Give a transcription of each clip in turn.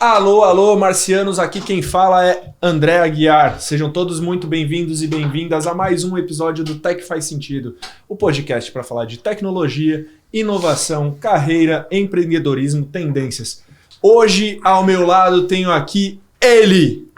Alô, alô, marcianos, aqui quem fala é André Aguiar. Sejam todos muito bem-vindos e bem-vindas a mais um episódio do Tech Faz Sentido, o podcast para falar de tecnologia, inovação, carreira, empreendedorismo, tendências. Hoje, ao meu lado, tenho aqui ele,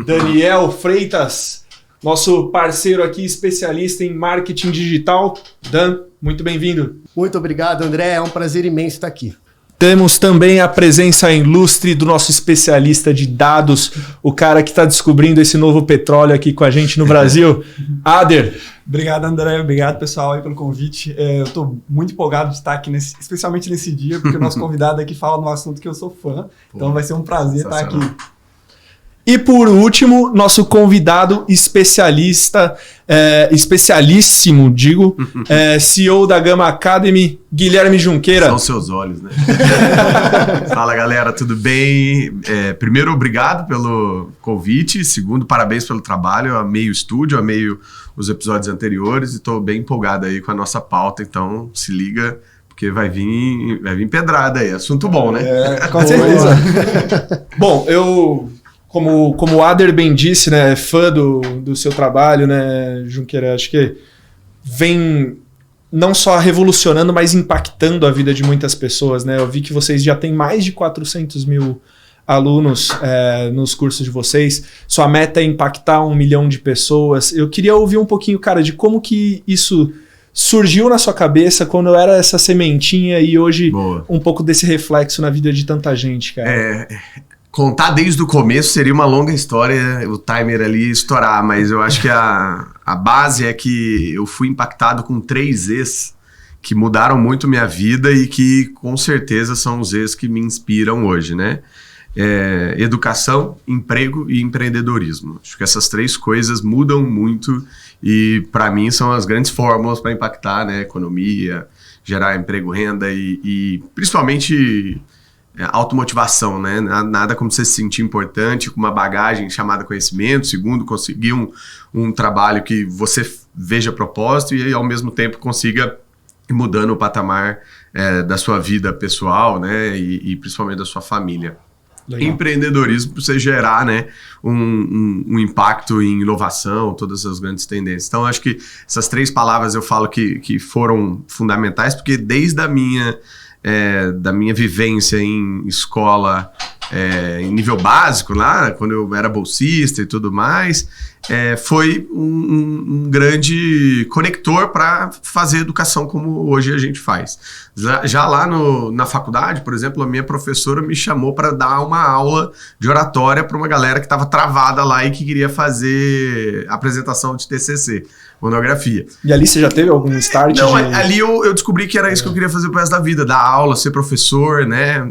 Daniel Freitas, nosso parceiro aqui, especialista em marketing digital. Dan, muito bem-vindo. Muito obrigado, André. É um prazer imenso estar aqui. Temos também a presença ilustre do nosso especialista de dados, o cara que está descobrindo esse novo petróleo aqui com a gente no Brasil, Ader. Obrigado, André. Obrigado, pessoal, aí pelo convite. Eu estou muito empolgado de estar aqui, especialmente nesse dia, porque o nosso convidado aqui fala de um assunto que eu sou fã. Então vai ser um prazer estar aqui. E por último, nosso convidado especialista, especialíssimo, digo, CEO da Gama Academy, Guilherme Junqueira. São seus olhos, né? Fala, galera, tudo bem? Primeiro, obrigado pelo convite. Segundo, parabéns pelo trabalho. Eu amei o estúdio, amei os episódios anteriores e estou bem empolgado aí com a nossa pauta. Então, se liga, porque vai vir pedrada aí. Assunto bom, né? Com certeza. Bom, eu... Como o Ader bem disse, né, fã do seu trabalho, né, Junqueira, acho que vem não só revolucionando, mas impactando a vida de muitas pessoas, né? Eu vi que vocês já têm mais de 400 mil alunos nos cursos de vocês. Sua meta é impactar 1 milhão de pessoas. Eu queria ouvir um pouquinho, cara, de como que isso surgiu na sua cabeça quando eu era essa sementinha e hoje um pouco desse reflexo na vida de tanta gente, cara. Contar desde o começo seria uma longa história, o timer ali estourar, mas eu acho que a base é que eu fui impactado com 3 E's que mudaram muito minha vida e que com certeza são os E's que me inspiram hoje, né? Educação, emprego e empreendedorismo. Acho que essas 3 coisas mudam muito e para mim são as grandes fórmulas para impactar, né? Economia, gerar emprego, renda e principalmente... automotivação, né? Nada como você se sentir importante, com uma bagagem chamada conhecimento. Segundo, conseguir um trabalho que você veja propósito e ao mesmo tempo consiga ir mudando o patamar da sua vida pessoal, né? E principalmente da sua família. Legal. Empreendedorismo para você gerar, né, um impacto em inovação, todas as grandes tendências. Então, acho que essas 3 palavras eu falo que foram fundamentais, porque desde da minha vivência em escola em nível básico, lá, quando eu era bolsista e tudo mais, foi um grande conector para fazer educação como hoje a gente faz. Já lá na faculdade, por exemplo, a minha professora me chamou para dar uma aula de oratória para uma galera que estava travada lá e que queria fazer apresentação de TCC. Monografia. E ali você já teve algum start? Não, ali eu descobri que era isso que eu queria fazer pro resto da vida, dar aula, ser professor, né,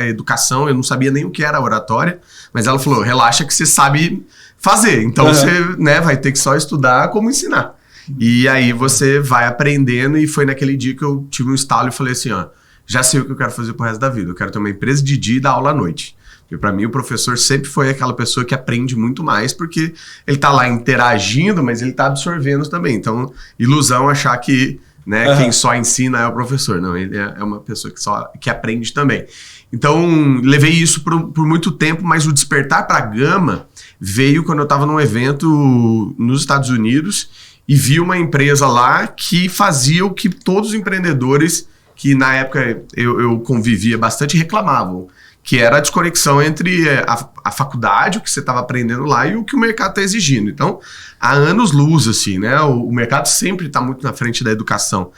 educação, eu não sabia nem o que era oratória, mas ela falou, relaxa que você sabe fazer, então você, né, vai ter que só estudar como ensinar. E aí você vai aprendendo e foi naquele dia que eu tive um estalo e falei assim, ó, já sei o que eu quero fazer pro resto da vida, eu quero ter uma empresa de dia e dar aula à noite. Porque para mim o professor sempre foi aquela pessoa que aprende muito mais porque ele tá lá interagindo, mas ele tá absorvendo também. Então, ilusão achar que, né, quem só ensina é o professor. Não, ele é uma pessoa que aprende também. Então, levei isso por muito tempo, mas o despertar para a Gama veio quando eu estava num evento nos Estados Unidos e vi uma empresa lá que fazia o que todos os empreendedores que na época eu convivia bastante reclamavam, que era a desconexão entre a faculdade, o que você estava aprendendo lá, e o que o mercado está exigindo. Então, há anos-luz, assim, né? O mercado sempre está muito na frente da educação.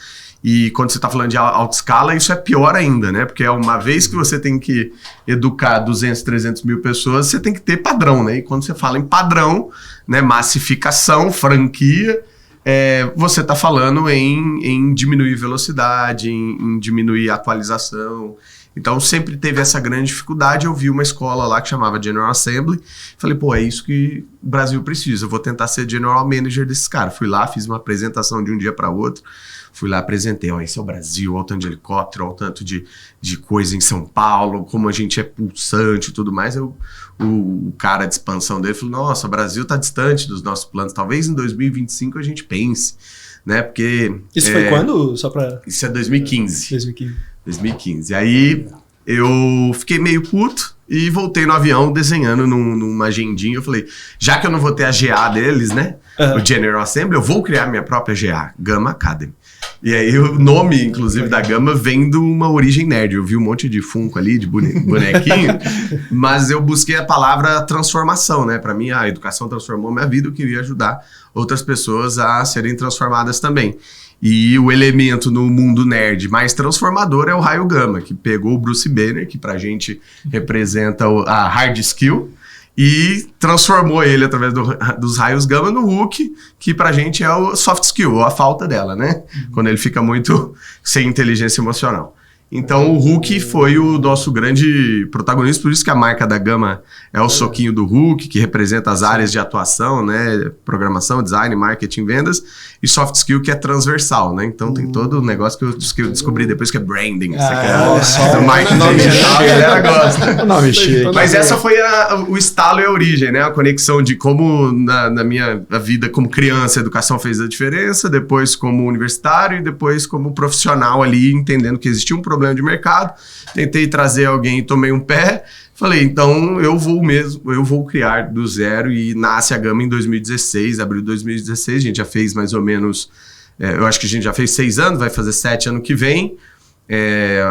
E quando você está falando de alta escala, isso é pior ainda, né? Porque uma vez que você tem que educar 200, 300 mil pessoas, você tem que ter padrão, né? E quando você fala em padrão, né, massificação, franquia, você está falando em diminuir velocidade, em diminuir atualização. Então, sempre teve essa grande dificuldade. Eu vi uma escola lá que chamava General Assembly. Falei, pô, é isso que o Brasil precisa. Eu vou tentar ser General Manager desses caras. Fui lá, fiz uma apresentação de um dia para outro. Fui lá, apresentei. Ó, esse é o Brasil, olha o tanto de helicóptero, olha o tanto de coisa em São Paulo, como a gente é pulsante e tudo mais. O cara de expansão dele falou, nossa, o Brasil está distante dos nossos planos. Talvez em 2025 a gente pense, né? Porque... Isso foi quando? Isso é 2015. 2015. 2015. E aí eu fiquei meio puto e voltei no avião desenhando numa agendinha. Eu falei, já que eu não vou ter a GA deles, né? O General Assembly, eu vou criar minha própria GA, Gama Academy. E aí o nome, inclusive, da Gama vem de uma origem nerd. Eu vi um monte de Funko ali, de bonequinho, mas eu busquei a palavra transformação, né? Para mim, a educação transformou minha vida, eu queria ajudar outras pessoas a serem transformadas também. E o elemento no mundo nerd mais transformador é o raio gama, que pegou o Bruce Banner, que pra gente representa a hard skill, e transformou ele através dos raios gama no Hulk, que pra gente é o soft skill, ou a falta dela, né? Quando ele fica muito sem inteligência emocional. Então o Hulk foi o nosso grande protagonista, por isso que a marca da Gama é o soquinho do Hulk, que representa as áreas de atuação, né? Programação, design, marketing, vendas, e soft skill, que é transversal, né? Então tem todo o negócio que eu descobri depois, que é branding. Marketing digital, a galera gosta. Nome chique. Mas essa foi o estalo e a origem, né? A conexão de como na minha vida como criança a educação fez a diferença, depois como universitário e depois como profissional ali, entendendo que existia um problema de mercado, tentei trazer alguém e tomei um pé, falei, então eu vou criar do zero, e nasce a Gama em 2016, abril de 2016, a gente já fez mais ou menos, eu acho que a gente já fez 6 anos, vai fazer 7 ano que vem.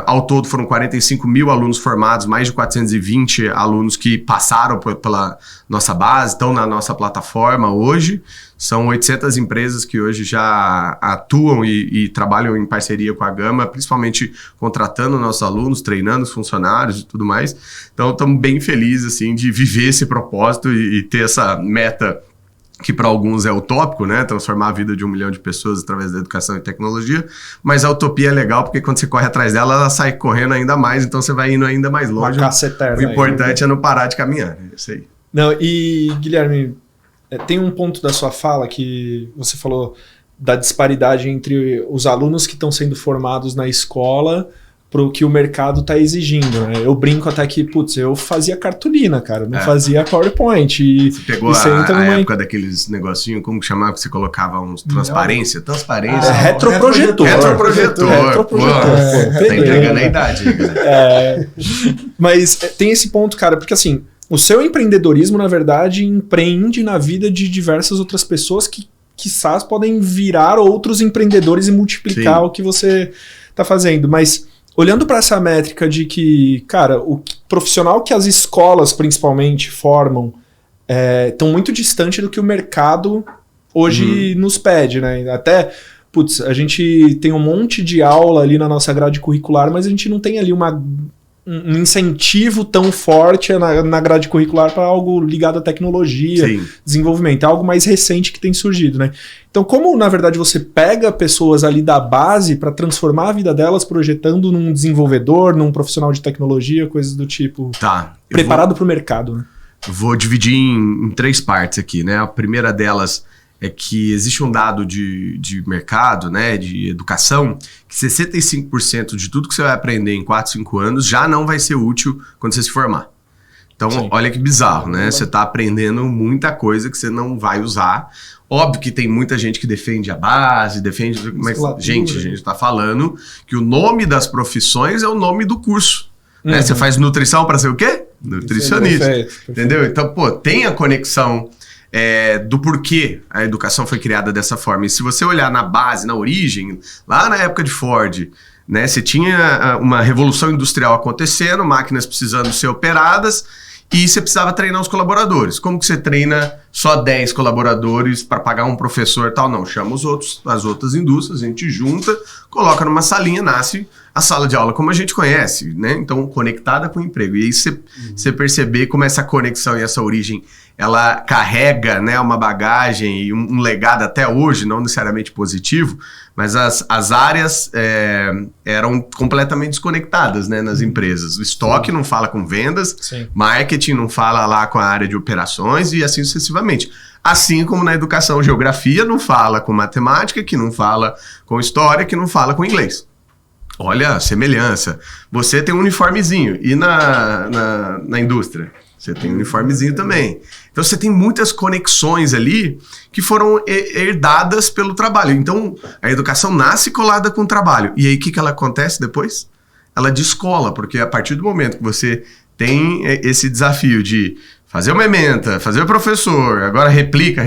Ao todo foram 45 mil alunos formados, mais de 420 alunos que passaram pela nossa base, estão na nossa plataforma hoje. São 800 empresas que hoje já atuam e trabalham em parceria com a Gama, principalmente contratando nossos alunos, treinando os funcionários e tudo mais. Então estamos bem felizes assim, de viver esse propósito e ter essa meta, que para alguns é utópico, né? Transformar a vida de 1 milhão de pessoas através da educação e tecnologia. Mas a utopia é legal, porque quando você corre atrás dela, ela sai correndo ainda mais, então você vai indo ainda mais longe. O importante é não parar de caminhar. É isso aí. Não, e Guilherme, tem um ponto da sua fala que você falou da disparidade entre os alunos que estão sendo formados na escola para o que o mercado está exigindo, né? Eu brinco até que, eu fazia cartolina, cara, não fazia PowerPoint. Você pegou a época daqueles negocinhos, como que chamava, que você colocava uns transparência? Transparência. Retroprojetor. Retroprojetor. Tá entregando a idade, galera. Mas tem esse ponto, cara, porque assim, o seu empreendedorismo, na verdade, empreende na vida de diversas outras pessoas que, quizás, podem virar outros empreendedores e multiplicar o que você está fazendo. Mas olhando para essa métrica de que, cara, o profissional que as escolas principalmente formam estão muito distante do que o mercado hoje nos pede, né? Até, a gente tem um monte de aula ali na nossa grade curricular, mas a gente não tem ali um incentivo tão forte na grade curricular para algo ligado à tecnologia, desenvolvimento. É algo mais recente que tem surgido, né? Então, como, na verdade, você pega pessoas ali da base para transformar a vida delas, projetando num desenvolvedor, num profissional de tecnologia, coisas do tipo, preparado para o mercado, né? Vou dividir em 3 partes aqui, né? A primeira delas é que existe um dado de mercado, né, de educação, que 65% de tudo que você vai aprender em 4, 5 anos já não vai ser útil quando você se formar. Então, olha que bizarro, né? Você está aprendendo muita coisa que você não vai usar. Óbvio que tem muita gente que defende a base, mas, gente, a gente está falando que o nome das profissões é o nome do curso. Né? Você faz nutrição para ser o quê? Nutricionista. Perfeito. Entendeu? Então, tem a conexão do porquê a educação foi criada dessa forma. E se você olhar na base, na origem, lá na época de Ford, né, você tinha uma revolução industrial acontecendo, máquinas precisando ser operadas, e você precisava treinar os colaboradores. Como que você treina só 10 colaboradores para pagar um professor e tal? Não, chama as outras indústrias, a gente junta, coloca numa salinha, nasce a sala de aula como a gente conhece, né? Então, conectada com o emprego. E aí você perceber como essa conexão e essa origem, ela carrega, né, uma bagagem e um legado até hoje, não necessariamente positivo, mas as áreas eram completamente desconectadas, né, nas empresas. O estoque não fala com vendas, marketing não fala lá com a área de operações e assim sucessivamente. Assim como na educação, geografia não fala com matemática, que não fala com história, que não fala com inglês. Olha a semelhança. Você tem um uniformezinho. E na indústria? Você tem um uniformezinho também. Então você tem muitas conexões ali que foram herdadas pelo trabalho. Então a educação nasce colada com o trabalho. E aí o que ela acontece depois? ela descola, porque a partir do momento que você tem esse desafio de fazer uma ementa, fazer o professor, agora replica,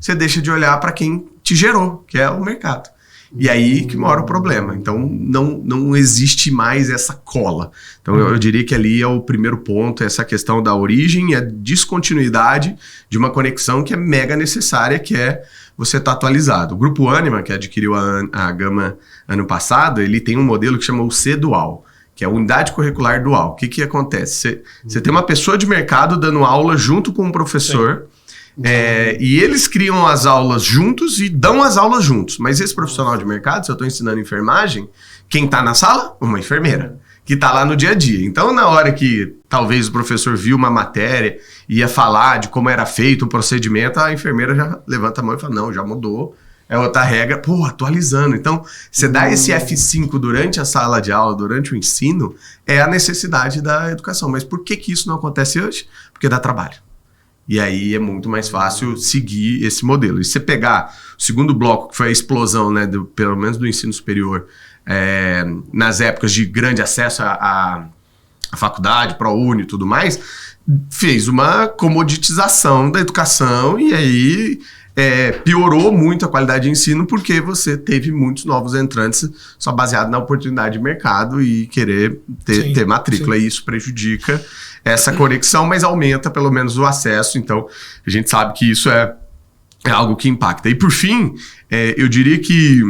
você deixa de olhar para quem te gerou, que é o mercado. E aí que mora o problema. Então, não existe mais essa cola. Então, eu diria que ali é o primeiro ponto, essa questão da origem e a descontinuidade de uma conexão que é mega necessária, que é você estar atualizado. O Grupo Ânima, que adquiriu a Gama ano passado, ele tem um modelo que chama o C-Dual, que é a Unidade Curricular Dual. O que acontece? Você tem uma pessoa de mercado dando aula junto com um professor... e eles criam as aulas juntos e dão as aulas juntos. Mas esse profissional de mercado, se eu estou ensinando enfermagem, quem está na sala? Uma enfermeira, que está lá no dia a dia. Então, na hora que talvez o professor viu uma matéria e ia falar de como era feito o procedimento, a enfermeira já levanta a mão e fala, não, já mudou, é outra regra, atualizando. Então, você dá esse F5 durante a sala de aula, durante o ensino, é a necessidade da educação. Mas por que isso não acontece hoje? Porque dá trabalho. E aí é muito mais fácil seguir esse modelo. E se você pegar o segundo bloco, que foi a explosão, né, pelo menos do ensino superior, nas épocas de grande acesso à faculdade, ProUni e tudo mais, fez uma comoditização da educação e aí piorou muito a qualidade de ensino porque você teve muitos novos entrantes só baseado na oportunidade de mercado e querer ter matrícula. E isso prejudica essa conexão, mas aumenta pelo menos o acesso. Então, a gente sabe que isso é algo que impacta. E por fim, eu diria que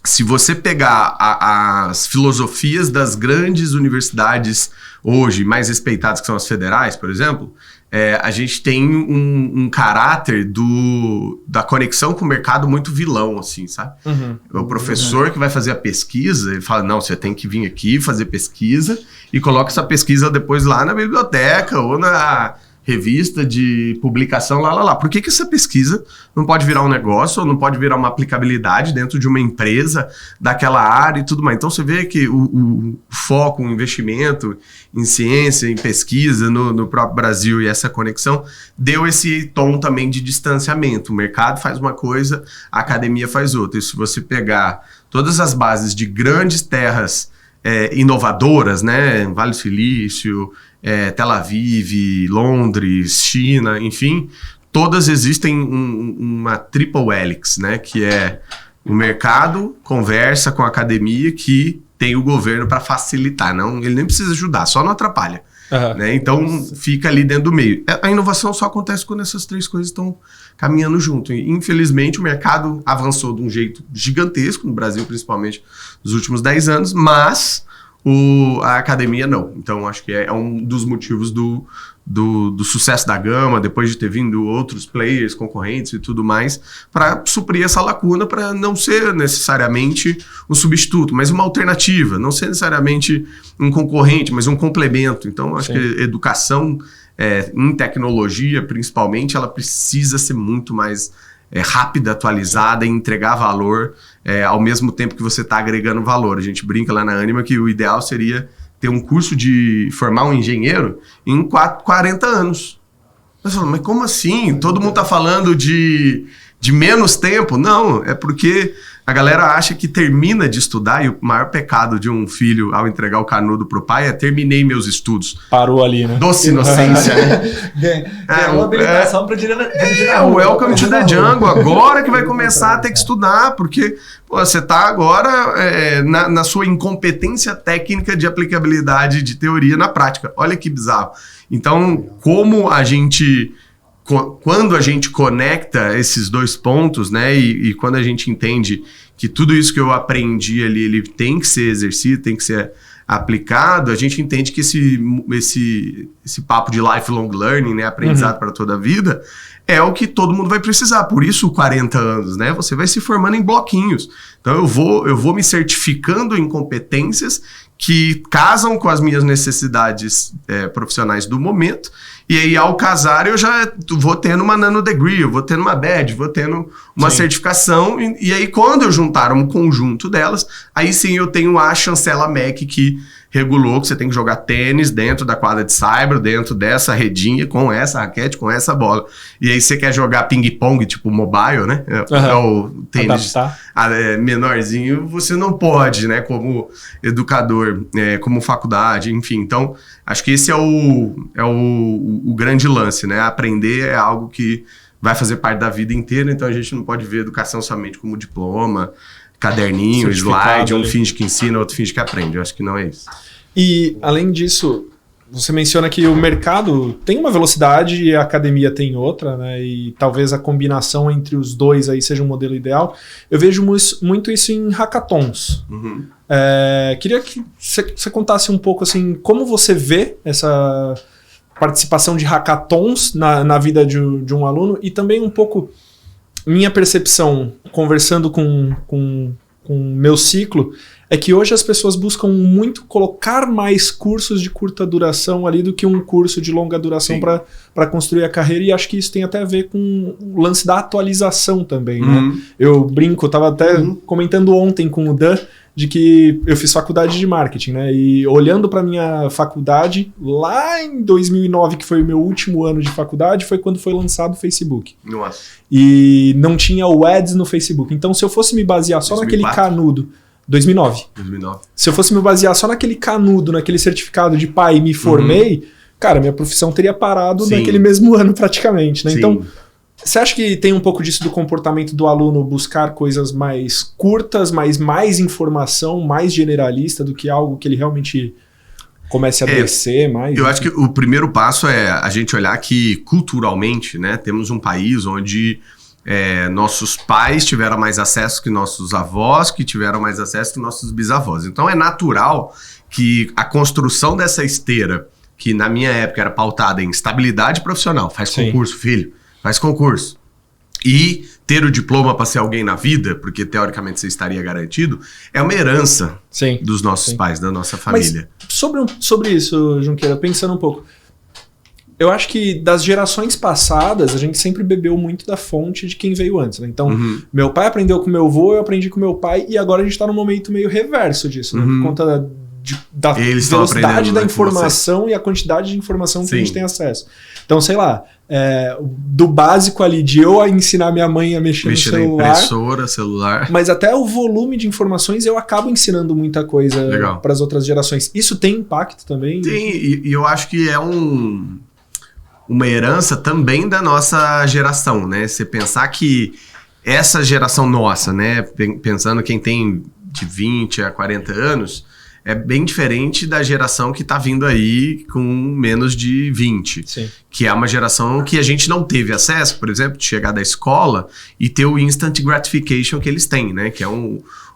se você pegar as filosofias das grandes universidades hoje, mais respeitadas, que são as federais, por exemplo, a gente tem um caráter da conexão com o mercado muito vilão, assim, sabe? O professor que vai fazer a pesquisa, ele fala, não, você tem que vir aqui fazer pesquisa e coloca essa pesquisa depois lá na biblioteca ou na revista de publicação, lá. Por que essa pesquisa não pode virar um negócio ou não pode virar uma aplicabilidade dentro de uma empresa daquela área e tudo mais? Então, você vê que o foco, o investimento em ciência, em pesquisa no próprio Brasil e essa conexão deu esse tom também de distanciamento. O mercado faz uma coisa, a academia faz outra. E se você pegar todas as bases de grandes terras inovadoras, né? Vale do Silício, Tel Aviv, Londres, China, enfim, todas existem uma triple helix, né? Que é o mercado conversa com a academia que tem o governo para facilitar. Ele nem precisa ajudar, só não atrapalha. Né? Então, fica ali dentro do meio. A inovação só acontece quando essas três coisas estão caminhando junto. E, infelizmente, o mercado avançou de um jeito gigantesco, no Brasil principalmente, nos últimos 10 anos, mas a academia não. Então, acho que é um dos motivos do sucesso da Gama, depois de ter vindo outros players, concorrentes e tudo mais, para suprir essa lacuna, para não ser necessariamente um substituto, mas uma alternativa, não ser necessariamente um concorrente, mas um complemento. Então, acho que a educação em tecnologia, principalmente, ela precisa ser muito mais rápida, atualizada e entregar valor ao mesmo tempo que você está agregando valor. A gente brinca lá na Ânima que o ideal seria ter um curso de formar um engenheiro em 40 anos. Mas como assim? Todo mundo está falando de menos tempo? Não, é porque a galera acha que termina de estudar e o maior pecado de um filho ao entregar o canudo pro pai é terminei meus estudos. Parou ali, né? Doce inocência, né? Uma habilitação para dirigir o welcome to the jungle, agora que vai começar a ter que estudar, porque você está agora na sua incompetência técnica de aplicabilidade de teoria na prática. Olha que bizarro. Então, quando a gente conecta esses dois pontos, né, e quando a gente entende que tudo isso que eu aprendi ali, ele tem que ser exercido, tem que ser aplicado, a gente entende que esse papo de lifelong learning, né, aprendizado para toda a vida, é o que todo mundo vai precisar. Por isso, 40 anos, né, você vai se formando em bloquinhos. Então, eu vou me certificando em competências que casam com as minhas necessidades profissionais do momento. E aí, ao casar, eu já vou tendo uma nanodegree, eu vou tendo uma badge, vou tendo uma certificação. E aí, quando eu juntar um conjunto delas, aí sim eu tenho a chancela MEC que regulou que você tem que jogar tênis dentro da quadra de saibro, dentro dessa redinha, com essa raquete, com essa bola. E aí você quer jogar ping-pong, tipo mobile, né? É o tênis menorzinho, você não pode, né? Como educador, como faculdade, enfim. Então, acho que esse é o grande lance, né? Aprender é algo que vai fazer parte da vida inteira, então a gente não pode ver educação somente como diploma, caderninho, slide, um finge que ensina, outro finge que aprende. Eu acho que não é isso. E, além disso, você menciona que o mercado tem uma velocidade e a academia tem outra, né? E talvez a combinação entre os dois aí seja um modelo ideal. Eu vejo muito isso em hackathons. Uhum. Queria que você contasse um pouco assim, como você vê essa participação de hackathons na vida de um aluno e também um pouco minha percepção, conversando com o meu ciclo, é que hoje as pessoas buscam muito colocar mais cursos de curta duração ali do que um curso de longa duração para construir a carreira, e acho que isso tem até a ver com o lance da atualização também, né? Eu brinco, eu estava até comentando ontem com o Dan, de que eu fiz faculdade de marketing, né? E olhando para minha faculdade, lá em 2009, que foi o meu último ano de faculdade, foi quando foi lançado o Facebook. Nossa. E não tinha o Ads no Facebook. Então, se eu fosse me basear só 2004. naquele canudo... 2009. Se eu fosse me basear só naquele canudo, naquele certificado de pai e me formei, cara, minha profissão teria parado naquele mesmo ano praticamente, né? Então, você acha que tem um pouco disso do comportamento do aluno buscar coisas mais curtas, mas mais informação, mais generalista do que algo que ele realmente comece a descer mais? Eu acho que o primeiro passo é a gente olhar que culturalmente, né, temos um país onde nossos pais tiveram mais acesso que nossos avós, que tiveram mais acesso que nossos bisavós. Então é natural que a construção dessa esteira, que na minha época era pautada em estabilidade profissional, faz concurso, filho, faz concurso, e ter o diploma para ser alguém na vida, porque teoricamente você estaria garantido, é uma herança dos nossos pais, da nossa família. Mas sobre isso, Junqueira, pensando um pouco, eu acho que das gerações passadas, a gente sempre bebeu muito da fonte de quem veio antes, né? Então, meu pai aprendeu com meu avô, eu aprendi com meu pai, e agora a gente tá num momento meio reverso disso, né? Por conta da velocidade da informação e a quantidade de informação que a gente tem acesso. Então, sei lá, do básico ali de eu ensinar minha mãe a mexer no celular, impressora, celular, mas até o volume de informações eu acabo ensinando muita coisa para as outras gerações. Isso tem impacto também? Tem, e eu acho que é uma herança também da nossa geração, né? Você pensar que essa geração nossa, né? Pensando quem tem de 20 a 40 anos, é bem diferente da geração que tá vindo aí com menos de 20. Sim. Que é uma geração que a gente não teve acesso, por exemplo, de chegar da escola e ter o instant gratification que eles têm, né? Que é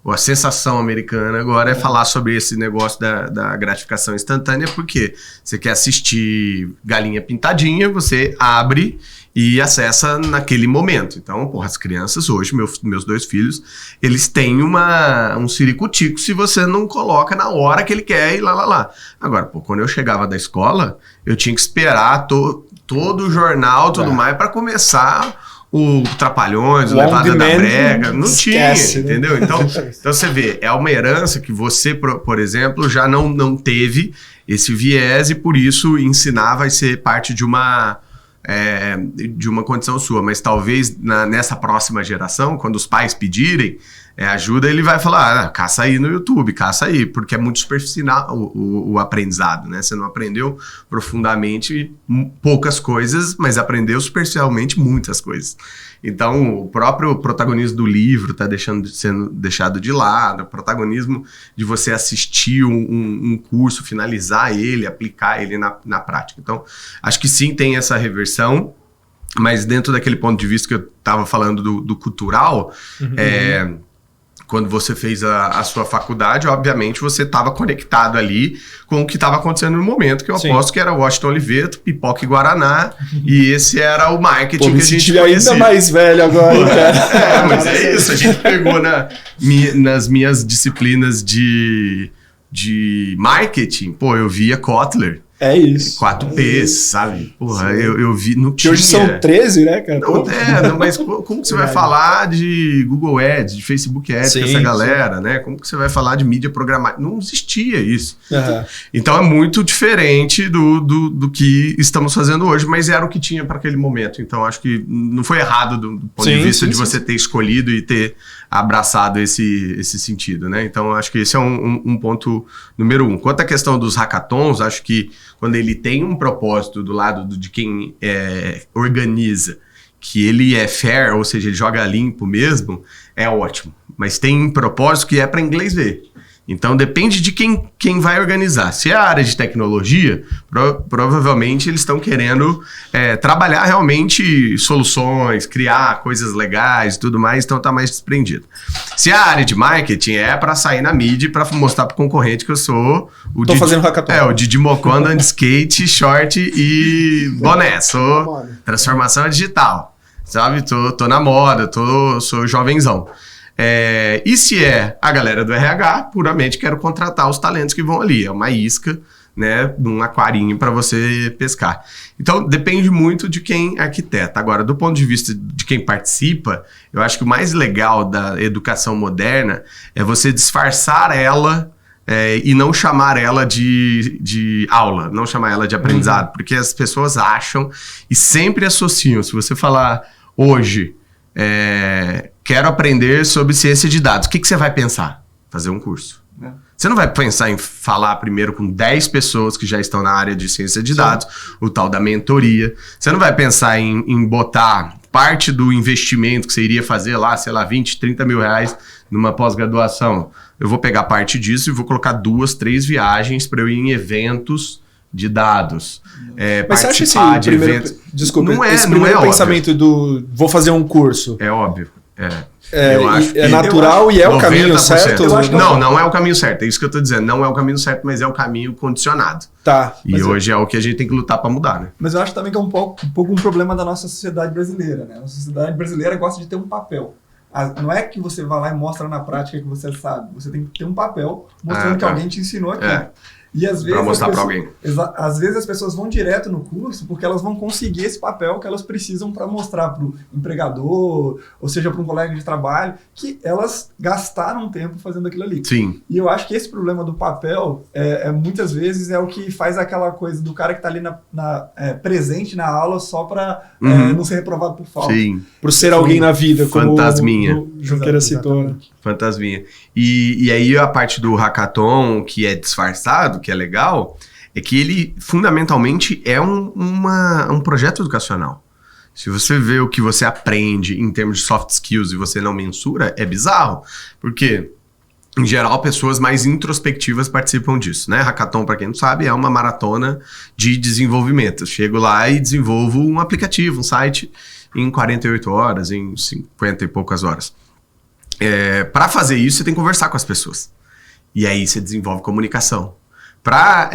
a sensação americana agora é falar sobre esse negócio da gratificação instantânea, porque você quer assistir Galinha Pintadinha, você abre e acessa naquele momento. Então, as crianças hoje, meus 2 filhos, eles têm um ciricutico se você não coloca na hora que ele quer e lá. Agora, quando eu chegava da escola, eu tinha que esperar todo o jornal, tudo mais, para começar o Trapalhões, o Levada da Brega, não esquece, tinha, entendeu? Então você vê, é uma herança que você, por exemplo, já não teve esse viés e por isso ensinar vai ser parte de uma condição sua, mas talvez nessa próxima geração, quando os pais pedirem ajuda, ele vai falar, caça aí no YouTube, caça aí, porque é muito superficial o aprendizado, né? Você não aprendeu profundamente poucas coisas, mas aprendeu superficialmente muitas coisas. Então, o próprio protagonismo do livro está sendo deixado de lado, o protagonismo de você assistir um curso, finalizar ele, aplicar ele na prática. Então, acho que sim, tem essa reversão, mas dentro daquele ponto de vista que eu estava falando do cultural, quando você fez a sua faculdade, obviamente você estava conectado ali com o que estava acontecendo no momento, que eu aposto que era Washington Oliveto, Pipoca e Guaraná, e esse era o marketing que a gente conhecia. Ainda mais velho agora, cara. Mas é isso, a gente pegou nas minhas disciplinas de marketing, eu via Kotler, É isso. 4Ps, sabe? Porra, eu vi, não Que tinha. hoje são 13, né, cara? Não, mas como que você vai falar de Google Ads, de Facebook Ads com essa galera, né? Como que você vai falar de mídia programática? Não existia isso. Então é muito diferente do que estamos fazendo hoje, mas era o que tinha para aquele momento. Então acho que não foi errado do ponto de vista de você ter escolhido e ter abraçado esse sentido, né? Então acho que esse é um ponto número 1. Quanto à questão dos hackathons, acho que quando ele tem um propósito do lado de quem organiza, que ele é fair, ou seja, ele joga limpo mesmo, é ótimo. Mas tem propósito que é para inglês ver. Então depende de quem vai organizar. Se é a área de tecnologia, provavelmente eles estão querendo trabalhar realmente soluções, criar coisas legais e tudo mais, então tá mais desprendido. Se é a área de marketing, é para sair na mídia, para mostrar pro concorrente que eu sou o fazendo hackathon. O Didi Mocó andando de skate, short e boné. Sou transformação digital, sabe? Tô na moda, sou jovenzão. E se é a galera do RH, puramente quero contratar os talentos que vão ali. É uma isca, né, um aquarinho para você pescar. Então, depende muito de quem arquiteta. Agora, do ponto de vista de quem participa, eu acho que o mais legal da educação moderna é você disfarçar ela e não chamar ela de aula, não chamar ela de aprendizado, porque as pessoas acham e sempre associam. Se você falar hoje... quero aprender sobre ciência de dados. O que você vai pensar? Fazer um curso. Você não vai pensar em falar primeiro com 10 pessoas que já estão na área de ciência de dados, o tal da mentoria. Você não vai pensar em botar parte do investimento que você iria fazer lá, sei lá, 20, 30 mil reais numa pós-graduação. Eu vou pegar parte disso e vou colocar 2, 3 viagens para eu ir em eventos de dados. Mas você acha esse primeiro, esse primeiro pensamento do vou fazer um curso? É óbvio. Eu acho que natural e é o caminho certo? Não é o caminho certo. É isso que eu tô dizendo. Não é o caminho certo, mas é o caminho condicionado. Tá. E hoje é o que a gente tem que lutar para mudar, né? Mas eu acho também que é um pouco um problema da nossa sociedade brasileira, né? A sociedade brasileira gosta de ter um papel. Não é que você vai lá e mostra na prática que você sabe. Você tem que ter um papel mostrando que alguém te ensinou aquilo. E às vezes, pra mostrar para alguém. Às vezes as pessoas vão direto no curso porque elas vão conseguir esse papel que elas precisam para mostrar para o empregador, ou seja, para um colega de trabalho, que elas gastaram tempo fazendo aquilo ali. Sim. E eu acho que esse problema do papel, muitas vezes, é o que faz aquela coisa do cara que está ali presente na aula só para não ser reprovado por falta. Sim. Por ser alguém na vida, como Fantasminha. o Junqueira citou. Né? Fantasminha. E aí a parte do hackathon, que é disfarçado, que é legal, é que ele fundamentalmente é um projeto educacional. Se você vê o que você aprende em termos de soft skills e você não mensura, é bizarro. Porque, em geral, pessoas mais introspectivas participam disso, né? Hackathon, para quem não sabe, é uma maratona de desenvolvimento. Eu chego lá e desenvolvo um aplicativo, um site, em 48 horas, em 50 e poucas horas. Para fazer isso, você tem que conversar com as pessoas. E aí você desenvolve comunicação. Para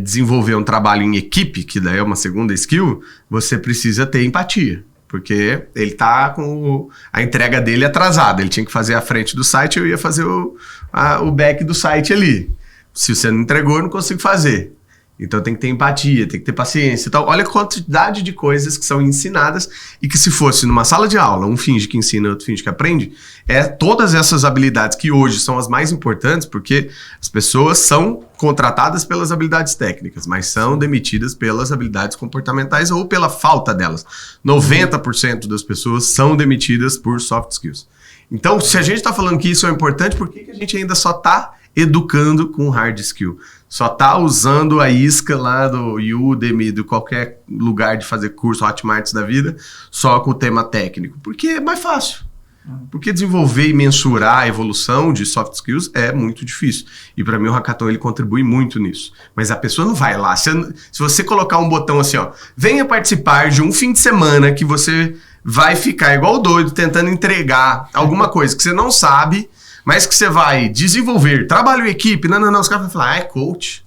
desenvolver um trabalho em equipe, que daí é uma segunda skill, você precisa ter empatia. Porque ele tá com a entrega dele atrasada. Ele tinha que fazer a frente do site, eu ia fazer o back do site ali. Se você não entregou, eu não consigo fazer. Então tem que ter empatia, tem que ter paciência e tal. Olha a quantidade de coisas que são ensinadas e que, se fosse numa sala de aula, um finge que ensina, outro finge que aprende, todas essas habilidades que hoje são as mais importantes, porque as pessoas são contratadas pelas habilidades técnicas, mas são demitidas pelas habilidades comportamentais ou pela falta delas. 90% das pessoas são demitidas por soft skills. Então, se a gente está falando que isso é importante, por que a gente ainda só está educando com hard skill? Só tá usando a isca lá do Udemy, de qualquer lugar de fazer curso, Hotmart da vida, só com o tema técnico. Porque é mais fácil. Porque desenvolver e mensurar a evolução de soft skills é muito difícil. E para mim o Hackathon ele contribui muito nisso. Mas a pessoa não vai lá. Se você colocar um botão assim, ó, venha participar de um fim de semana que você vai ficar igual doido tentando entregar alguma coisa que você não sabe, mas que você vai desenvolver, trabalho em equipe, não, os caras vão falar, é coach.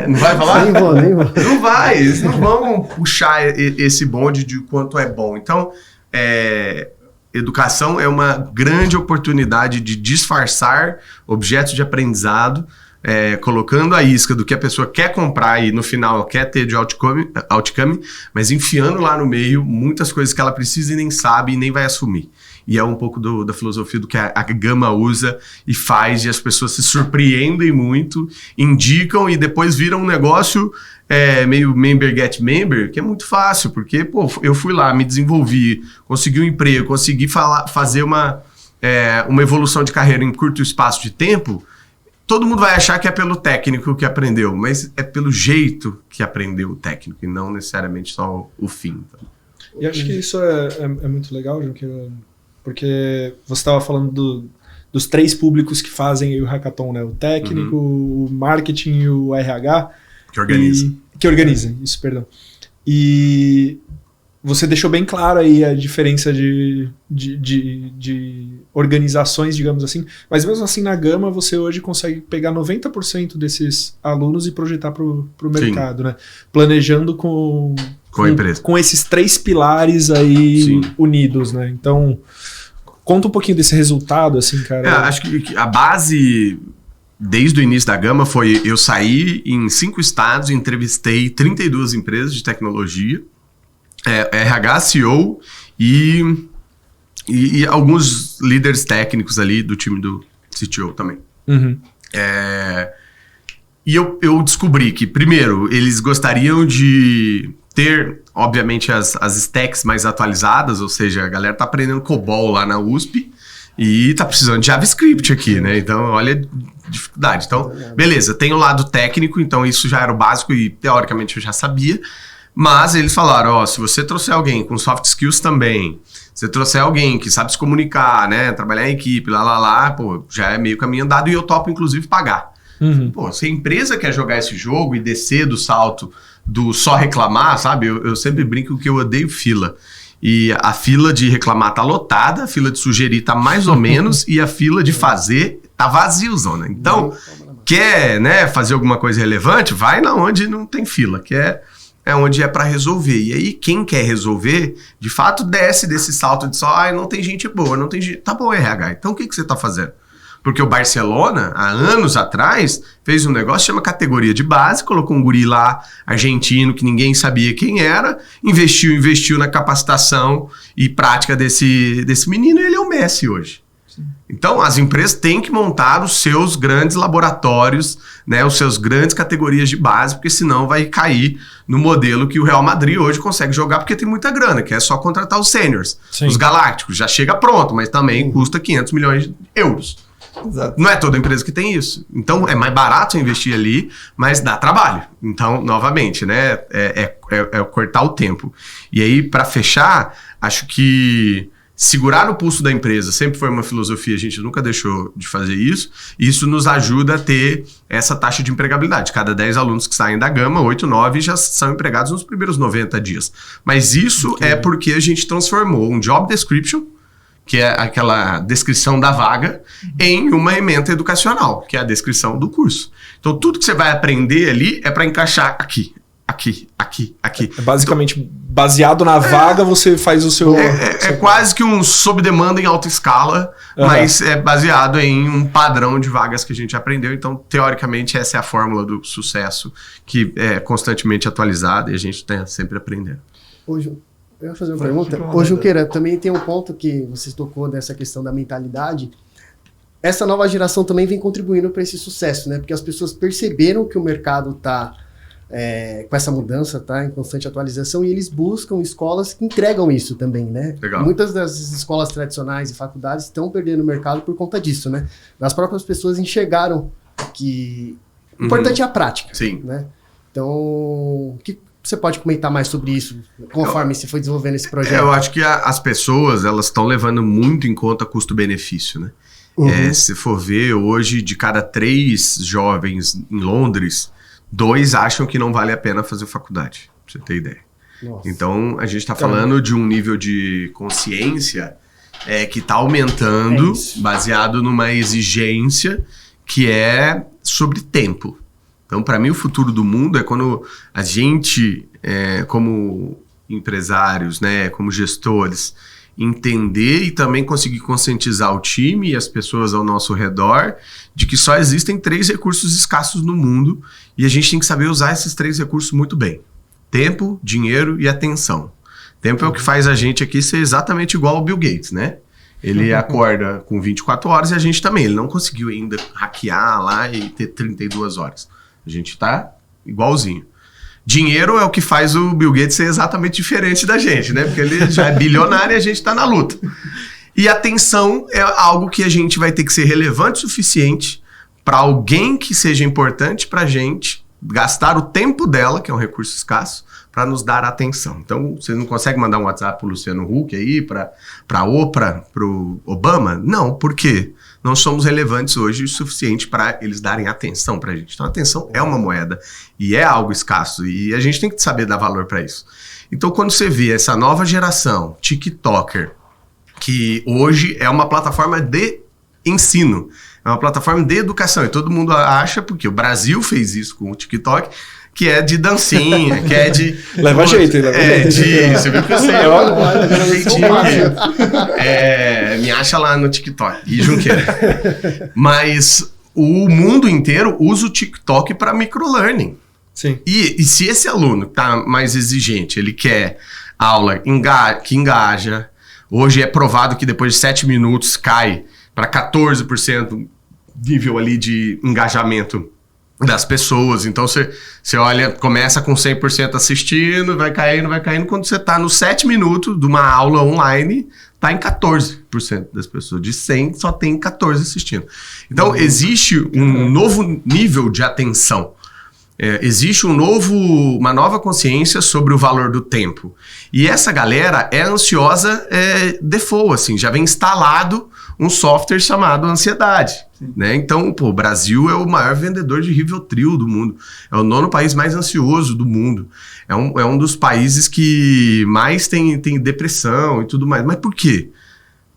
Não vai falar? Nem vou. Não vai, eles não vão puxar esse bonde de quanto é bom. Então, educação é uma grande oportunidade de disfarçar objetos de aprendizado colocando a isca do que a pessoa quer comprar e no final quer ter de outcome, mas enfiando lá no meio muitas coisas que ela precisa e nem sabe e nem vai assumir. E é um pouco da filosofia do que a Gama usa e faz, e as pessoas se surpreendem muito, indicam e depois viram um negócio meio member get member, que é muito fácil, porque eu fui lá, me desenvolvi, consegui um emprego, consegui fazer uma evolução de carreira em curto espaço de tempo. Todo mundo vai achar que é pelo técnico que aprendeu, mas é pelo jeito que aprendeu o técnico e não necessariamente só o fim. E acho que isso é muito legal, Junqueira, porque você estava falando dos 3 públicos que fazem o hackathon, né? O técnico, o marketing e o RH. Que organiza. Que organizam, isso, perdão. E você deixou bem claro aí a diferença de organizações, digamos assim, mas mesmo assim na Gama você hoje consegue pegar 90% desses alunos e projetar para o mercado, né? Planejando com a empresa. Com esses 3 pilares aí unidos, né? Então, conta um pouquinho desse resultado, assim, cara. Acho que a base, desde o início da Gama, foi eu saí em 5 estados, entrevistei 32 empresas de tecnologia, RH, CEO e alguns líderes técnicos ali do time do CTO também. E eu descobri que, primeiro, eles gostariam de ter, obviamente, as stacks mais atualizadas, ou seja, a galera tá aprendendo COBOL lá na USP e tá precisando de JavaScript aqui, né? Então, olha a dificuldade. Então, beleza, tem o lado técnico, então isso já era o básico e, teoricamente, eu já sabia. Mas eles falaram, se você trouxer alguém com soft skills também, se você trouxer alguém que sabe se comunicar, né, trabalhar em equipe, já é meio caminho andado e eu topo, inclusive, pagar. Se a empresa quer jogar esse jogo e descer do salto do só reclamar, sabe? Eu sempre brinco que eu odeio fila. E a fila de reclamar tá lotada, a fila de sugerir tá mais ou menos e a fila de fazer tá vaziozona. Então, quer, né, fazer alguma coisa relevante? Vai na onde não tem fila, que é onde é para resolver. E aí, quem quer resolver, de fato, desce desse salto de só, não tem gente boa, não tem gente... Tá bom, RH, então o que você tá fazendo? Porque o Barcelona, há anos atrás, fez um negócio que chama categoria de base, colocou um guri lá, argentino, que ninguém sabia quem era, investiu na capacitação e prática desse menino, e ele é o Messi hoje. Sim. Então, as empresas têm que montar os seus grandes laboratórios, né, os seus grandes categorias de base, porque senão vai cair no modelo que o Real Madrid hoje consegue jogar, porque tem muita grana, que é só contratar os seniors, os galácticos, já chega pronto, mas também custa 500 milhões de euros. Exato. Não é toda empresa que tem isso. Então, é mais barato investir ali, mas dá trabalho. Então, novamente, né, é cortar o tempo. E aí, para fechar, acho que segurar o pulso da empresa sempre foi uma filosofia, a gente nunca deixou de fazer isso, e isso nos ajuda a ter essa taxa de empregabilidade. Cada 10 alunos que saem da Gama, 8, 9 já são empregados nos primeiros 90 dias. Mas isso é porque a gente transformou um job description, que é aquela descrição da vaga, em uma ementa educacional, que é a descrição do curso. Então, tudo que você vai aprender ali é para encaixar aqui. É basicamente, baseado na vaga, você faz o seu... É quase que um sob demanda em alta escala, mas é baseado em um padrão de vagas que a gente aprendeu. Então, teoricamente, essa é a fórmula do sucesso, que é constantemente atualizada e a gente está sempre aprendendo. Hoje, eu ia fazer uma pergunta. Ô, Junqueira, também tem um ponto que você tocou dessa questão da mentalidade. Essa nova geração também vem contribuindo para esse sucesso, né? Porque as pessoas perceberam que o mercado está com essa mudança, tá em constante atualização, e eles buscam escolas que entregam isso também, né? Legal. Muitas das escolas tradicionais e faculdades estão perdendo o mercado por conta disso, né? As próprias pessoas enxergaram que o importante é a prática. Sim. Né? Então, o que você pode comentar mais sobre isso, conforme você foi desenvolvendo esse projeto? Eu acho que as pessoas, elas estão levando muito em conta custo-benefício, né? Se for ver, hoje, de cada 3 jovens em Londres, 2 acham que não vale a pena fazer faculdade, pra você ter ideia. Nossa. Então, a gente está falando de um nível de consciência que está aumentando, baseado numa exigência que é sobre tempo. Então, para mim, o futuro do mundo é quando a gente, como empresários, né, como gestores, entender e também conseguir conscientizar o time e as pessoas ao nosso redor de que só existem 3 recursos escassos no mundo e a gente tem que saber usar esses 3 recursos muito bem. Tempo, dinheiro e atenção. Tempo é o que faz a gente aqui ser exatamente igual ao Bill Gates, né? Ele acorda com 24 horas e a gente também. Ele não conseguiu ainda hackear lá e ter 32 horas. A gente tá igualzinho. Dinheiro é o que faz o Bill Gates ser exatamente diferente da gente, né? Porque ele já é bilionário e a gente tá na luta. E atenção é algo que a gente vai ter que ser relevante o suficiente para alguém que seja importante pra gente gastar o tempo dela, que é um recurso escasso, para nos dar atenção. Então, você não consegue mandar um WhatsApp pro Luciano Huck aí, pra Oprah, pro Obama? Não, por quê? Não somos relevantes hoje o suficiente para eles darem atenção pra gente. Então, a atenção é uma moeda e é algo escasso e a gente tem que saber dar valor para isso. Então, quando você vê essa nova geração, TikToker, que hoje é uma plataforma de ensino, é uma plataforma de educação, e todo mundo acha, porque o Brasil fez isso com o TikTok, que é de dancinha, que é de... Leva jeito, leva jeito. Você viu que eu sei, me acha lá no TikTok, e Junqueira. Mas o mundo inteiro usa o TikTok para microlearning. Sim. E se esse aluno tá mais exigente, ele quer aula que engaja, hoje é provado que depois de 7 minutos cai para 14% nível ali de engajamento das pessoas. Então você olha, começa com 100% assistindo, vai caindo. Quando você tá nos 7 minutos de uma aula online, tá em 14% das pessoas. De 100, só tem 14 assistindo. Então existe um novo nível de atenção. Existe uma nova consciência sobre o valor do tempo. E essa galera é ansiosa default, assim, já vem instalado um software chamado ansiedade. Né? Então, o Brasil é o maior vendedor de Rivotril do mundo. É o 9º país mais ansioso do mundo. É um dos países que mais tem depressão e tudo mais. Mas por quê?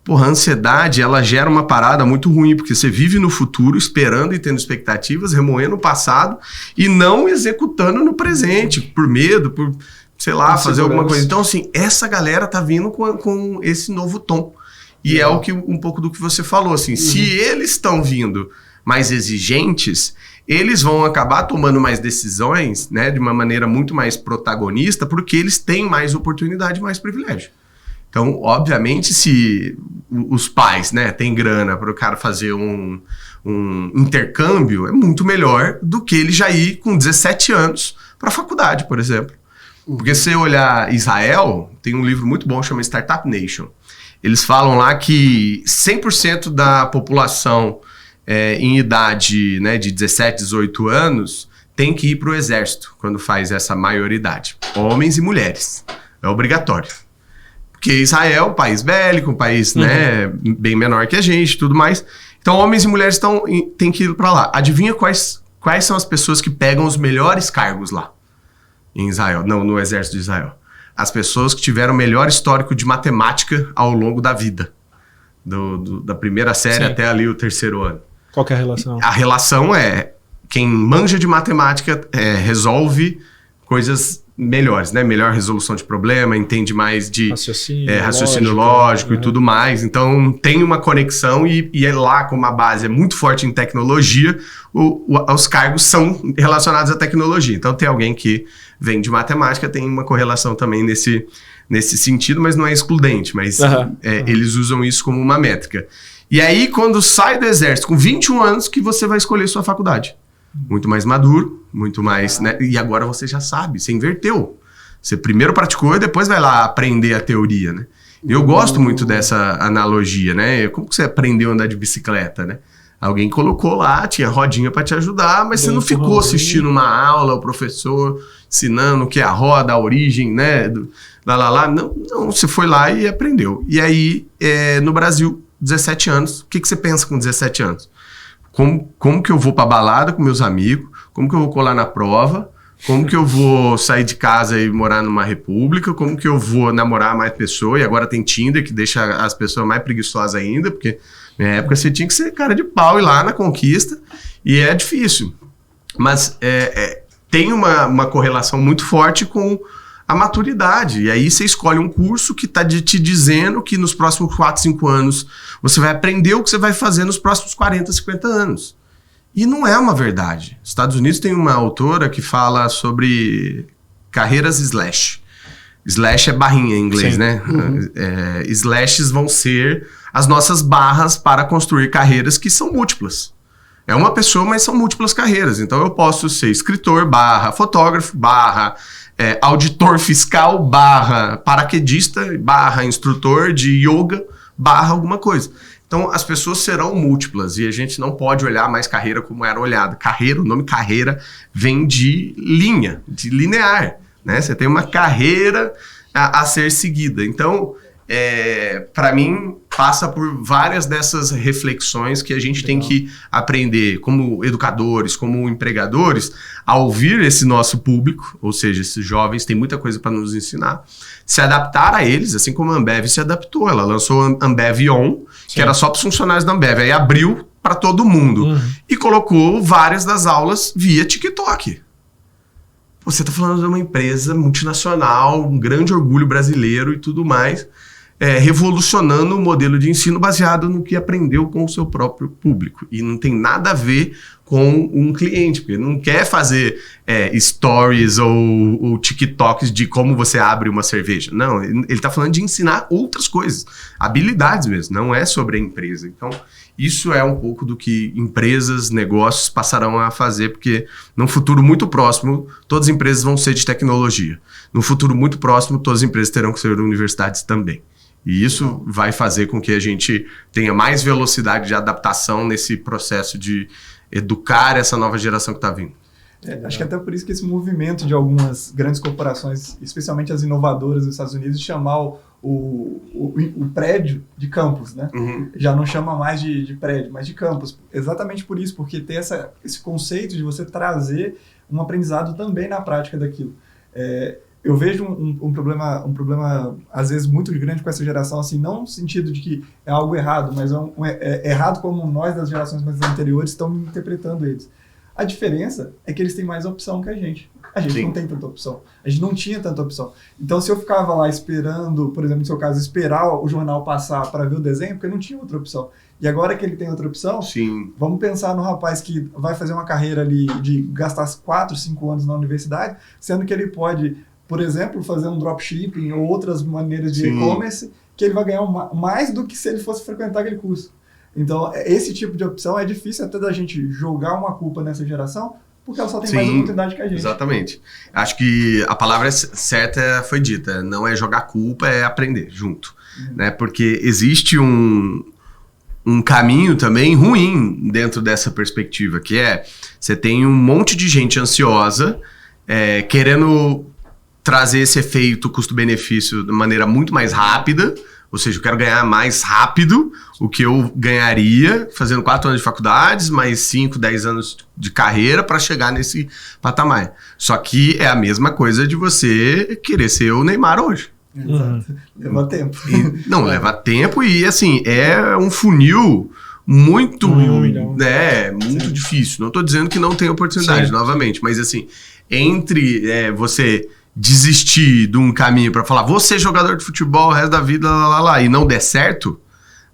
A ansiedade, ela gera uma parada muito ruim, porque você vive no futuro esperando e tendo expectativas, remoendo o passado e não executando no presente, por medo, por, sei lá, fazer alguma coisa. Então, assim, essa galera tá vindo com esse novo tom. E é um pouco do que você falou, assim, se eles estão vindo mais exigentes, eles vão acabar tomando mais decisões, né, de uma maneira muito mais protagonista, porque eles têm mais oportunidade, mais privilégio. Então, obviamente, se os pais, né, têm grana para o cara fazer um intercâmbio, é muito melhor do que ele já ir com 17 anos para a faculdade, por exemplo. Porque se você olhar Israel, tem um livro muito bom, chama Startup Nation. Eles falam lá que 100% da população em idade, né, de 17, 18 anos tem que ir para o exército quando faz essa maioridade. Homens e mulheres. É obrigatório. Porque Israel é um país bélico, um país né, bem menor que a gente e tudo mais. Então, homens e mulheres têm que ir para lá. Adivinha quais são as pessoas que pegam os melhores cargos lá em Israel? Não, no exército de Israel. As pessoas que tiveram o melhor histórico de matemática ao longo da vida. Da primeira série até ali o 3º ano. Qual que é a relação? A relação é quem manja de matemática resolve coisas melhores, né? Melhor resolução de problema, entende mais de raciocínio lógico e tudo mais. Então tem uma conexão e é lá, como a base é muito forte em tecnologia, os cargos são relacionados à tecnologia. Então tem alguém que vem de matemática, tem uma correlação também nesse sentido, mas não é excludente, mas eles usam isso como uma métrica. E aí, quando sai do exército, com 21 anos, que você vai escolher sua faculdade. Muito mais maduro, muito mais... Né? E agora você já sabe, você inverteu. Você primeiro praticou e depois vai lá aprender a teoria, né? Eu gosto muito dessa analogia, né? Como que você aprendeu a andar de bicicleta, né? Alguém colocou lá, tinha rodinha para te ajudar, mas você não ficou assistindo uma aula, o professor ensinando o que é a roda, a origem, né? Não, você foi lá e aprendeu. E aí, no Brasil, 17 anos, o que você pensa com 17 anos? Como que eu vou pra balada com meus amigos? Como que eu vou colar na prova? Como que eu vou sair de casa e morar numa república? Como que eu vou namorar mais pessoas? E agora tem Tinder, que deixa as pessoas mais preguiçosas ainda, porque na minha época você tinha que ser cara de pau, ir lá na conquista, e é difícil. Mas tem uma correlação muito forte com a maturidade. E aí você escolhe um curso que está te dizendo que nos próximos 4, 5 anos você vai aprender o que você vai fazer nos próximos 40, 50 anos. E não é uma verdade. Os Estados Unidos tem uma autora que fala sobre carreiras slash. Slash é barrinha em inglês, né? Slashes vão ser as nossas barras para construir carreiras que são múltiplas. É uma pessoa, mas são múltiplas carreiras. Então eu posso ser escritor, fotógrafo, auditor fiscal, paraquedista, instrutor de yoga, alguma coisa. Então as pessoas serão múltiplas e a gente não pode olhar mais carreira como era olhada. Carreira, o nome carreira vem de linha, de linear, né? Você tem uma carreira a ser seguida. Então, para mim, passa por várias dessas reflexões que a gente tem que aprender como educadores, como empregadores, a ouvir esse nosso público, ou seja, esses jovens têm muita coisa para nos ensinar, se adaptar a eles, assim como a Ambev se adaptou. Ela lançou a Ambev On, que era só para os funcionários da Ambev, aí abriu para todo mundo e colocou várias das aulas via TikTok. Você está falando de uma empresa multinacional, um grande orgulho brasileiro e tudo mais, revolucionando o modelo de ensino baseado no que aprendeu com o seu próprio público. E não tem nada a ver com um cliente, porque não quer fazer stories ou TikToks de como você abre uma cerveja. Não, ele está falando de ensinar outras coisas, habilidades mesmo, não é sobre a empresa. Então, isso é um pouco do que empresas, negócios passarão a fazer, porque num futuro muito próximo, todas as empresas vão ser de tecnologia. No futuro muito próximo, todas as empresas terão que ser universidades também. E isso vai fazer com que a gente tenha mais velocidade de adaptação nesse processo de educar essa nova geração que está vindo. Acho que até por isso que esse movimento de algumas grandes corporações, especialmente as inovadoras dos Estados Unidos, de chamar o prédio de campus, né? Já não chama mais de prédio, mas de campus. Exatamente por isso, porque tem esse conceito de você trazer um aprendizado também na prática daquilo. Eu vejo um problema, às vezes, muito grande com essa geração, assim, não no sentido de que é algo errado, mas é errado como nós, das gerações mais anteriores, estamos interpretando eles. A diferença é que eles têm mais opção que a gente. A gente não tem tanta opção. A gente não tinha tanta opção. Então, se eu ficava lá esperando, por exemplo, no seu caso, esperar o jornal passar para ver o desenho, porque não tinha outra opção. E agora que ele tem outra opção, vamos pensar no rapaz que vai fazer uma carreira ali de gastar 4, 5 anos na universidade, sendo que ele pode, por exemplo, fazer um dropshipping ou outras maneiras de e-commerce, que ele vai ganhar mais do que se ele fosse frequentar aquele curso. Então, esse tipo de opção é difícil até da gente jogar uma culpa nessa geração, porque ela só tem mais oportunidade que a gente. Exatamente. Acho que a palavra certa foi dita, não é jogar culpa, é aprender junto. Né? Porque existe um caminho também ruim dentro dessa perspectiva, que você tem um monte de gente ansiosa, querendo trazer esse efeito custo-benefício de maneira muito mais rápida, ou seja, eu quero ganhar mais rápido o que eu ganharia fazendo 4 anos de faculdades, mais 5, 10 anos de carreira para chegar nesse patamar. Só que é a mesma coisa de você querer ser o Neymar hoje. Exato. Leva tempo. Leva tempo e, assim, é um funil muito, muito difícil. Não estou dizendo que não tem oportunidade, novamente, mas, assim, entre você desistir de um caminho para falar, vou ser jogador de futebol o resto da vida, e não der certo,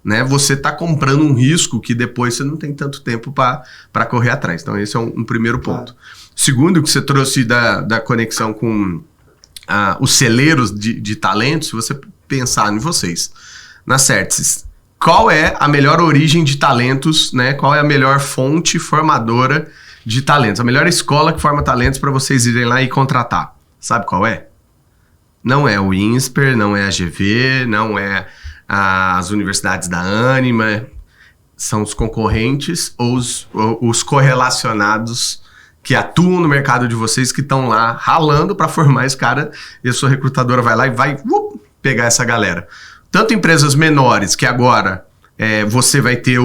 né? Você tá comprando um risco que depois você não tem tanto tempo para correr atrás. Então esse é um primeiro ponto. Segundo, que você trouxe da conexão com os celeiros de talentos, se você pensar em vocês, na Certis, qual é a melhor origem de talentos, né? Qual é a melhor fonte formadora de talentos? A melhor escola que forma talentos para vocês irem lá e contratar. Sabe qual é? Não é o INSPER, não é a GV, não é as universidades da Anima. São os concorrentes ou os correlacionados que atuam no mercado de vocês, que estão lá ralando para formar esse cara, e a sua recrutadora vai lá e vai pegar essa galera. Tanto empresas menores, que agora você vai ter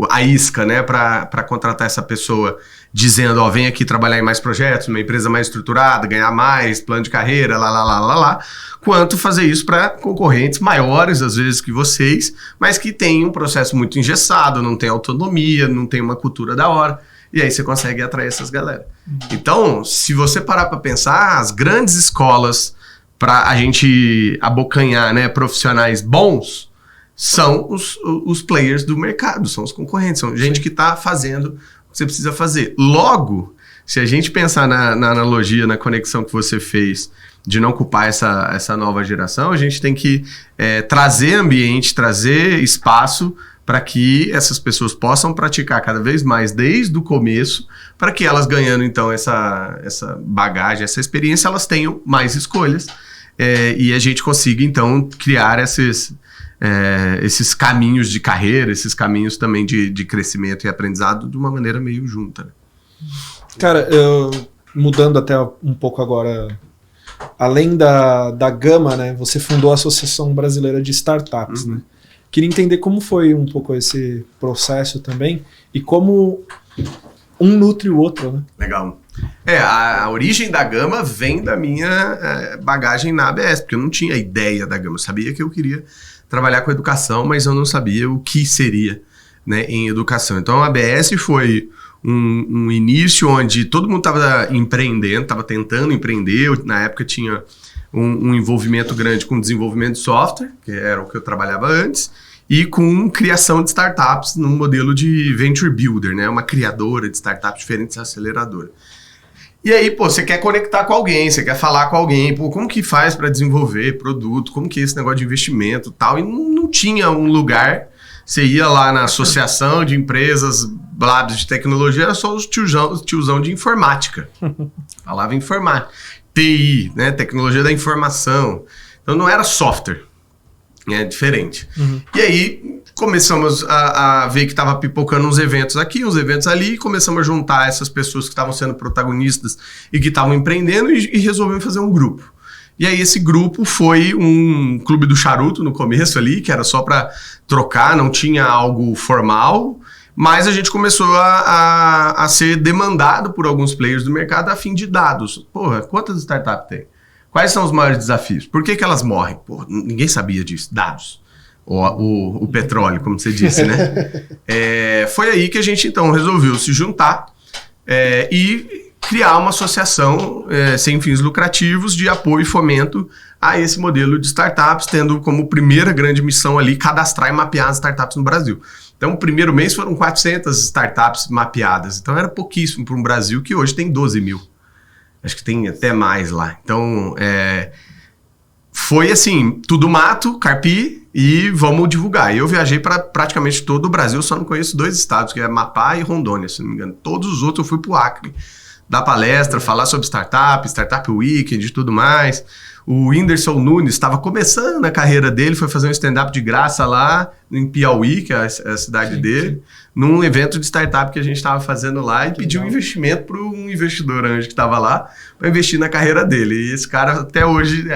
a isca, né, para contratar essa pessoa, dizendo, vem aqui trabalhar em mais projetos, uma empresa mais estruturada, ganhar mais, plano de carreira, quanto fazer isso para concorrentes maiores, às vezes, que vocês, mas que têm um processo muito engessado, não tem autonomia, não tem uma cultura da hora. e aí você consegue atrair essas galera. Então, se você parar para pensar, as grandes escolas para a gente abocanhar, né, profissionais bons, são os players do mercado, são os concorrentes, são gente que está fazendo o que você precisa fazer. Logo, se a gente pensar na analogia, na conexão que você fez de não culpar essa nova geração, a gente tem que trazer ambiente, trazer espaço para que essas pessoas possam praticar cada vez mais desde o começo, para que elas ganhando então essa bagagem, essa experiência, elas tenham mais escolhas e a gente consiga então criar esses caminhos de carreira, esses caminhos também de crescimento e aprendizado de uma maneira meio junta. Né? Cara, mudando até um pouco agora, além da Gama, né, você fundou a Associação Brasileira de Startups, né? Queria entender como foi um pouco esse processo também e como um nutre o outro, né? Legal. A origem da Gama vem da minha bagagem na ABS, porque eu não tinha ideia da Gama. Eu sabia que eu queria trabalhar com educação, mas eu não sabia o que seria, né, em educação. Então a ABS foi um início onde todo mundo estava empreendendo, estava tentando empreender. Na época tinha um envolvimento grande com desenvolvimento de software, que era o que eu trabalhava antes, e com criação de startups num modelo de venture builder, né? Uma criadora de startups diferentes da aceleradora. E aí, você quer conectar com alguém, você quer falar com alguém, como que faz para desenvolver produto, como que é esse negócio de investimento e tal, e não tinha um lugar. Você ia lá na associação de empresas de tecnologia, era só os tiozão de informática. Falava informática. TI, né? Tecnologia da informação. Então não era software. É diferente. E aí começamos a ver que estava pipocando uns eventos aqui, uns eventos ali, e começamos a juntar essas pessoas que estavam sendo protagonistas e que estavam empreendendo e resolvemos fazer um grupo. E aí esse grupo foi um clube do charuto no começo ali, que era só para trocar, não tinha algo formal, mas a gente começou a ser demandado por alguns players do mercado a fim de dados. Porra, quantas startups tem? Quais são os maiores desafios? Por que elas morrem? Porra, ninguém sabia disso. Dados. O petróleo, como você disse, né? Foi aí que a gente então resolveu se juntar e criar uma associação sem fins lucrativos de apoio e fomento a esse modelo de startups, tendo como primeira grande missão ali cadastrar e mapear as startups no Brasil. Então, o primeiro mês foram 400 startups mapeadas. Então, era pouquíssimo para um Brasil que hoje tem 12 mil. Acho que tem até mais lá. Então, foi assim, tudo mato, carpi e vamos divulgar. Eu viajei para praticamente todo o Brasil, só não conheço 2 estados, que é Amapá e Rondônia, se não me engano. Todos os outros eu fui para o Acre. Dar palestra, falar sobre Startup Weekend e tudo mais. O Whindersson Nunes estava começando a carreira dele, foi fazer um stand-up de graça lá em Piauí, que é a cidade dele, num evento de startup que a gente estava fazendo lá e pediu um investimento para um investidor anjo que estava lá para investir na carreira dele. E esse cara até hoje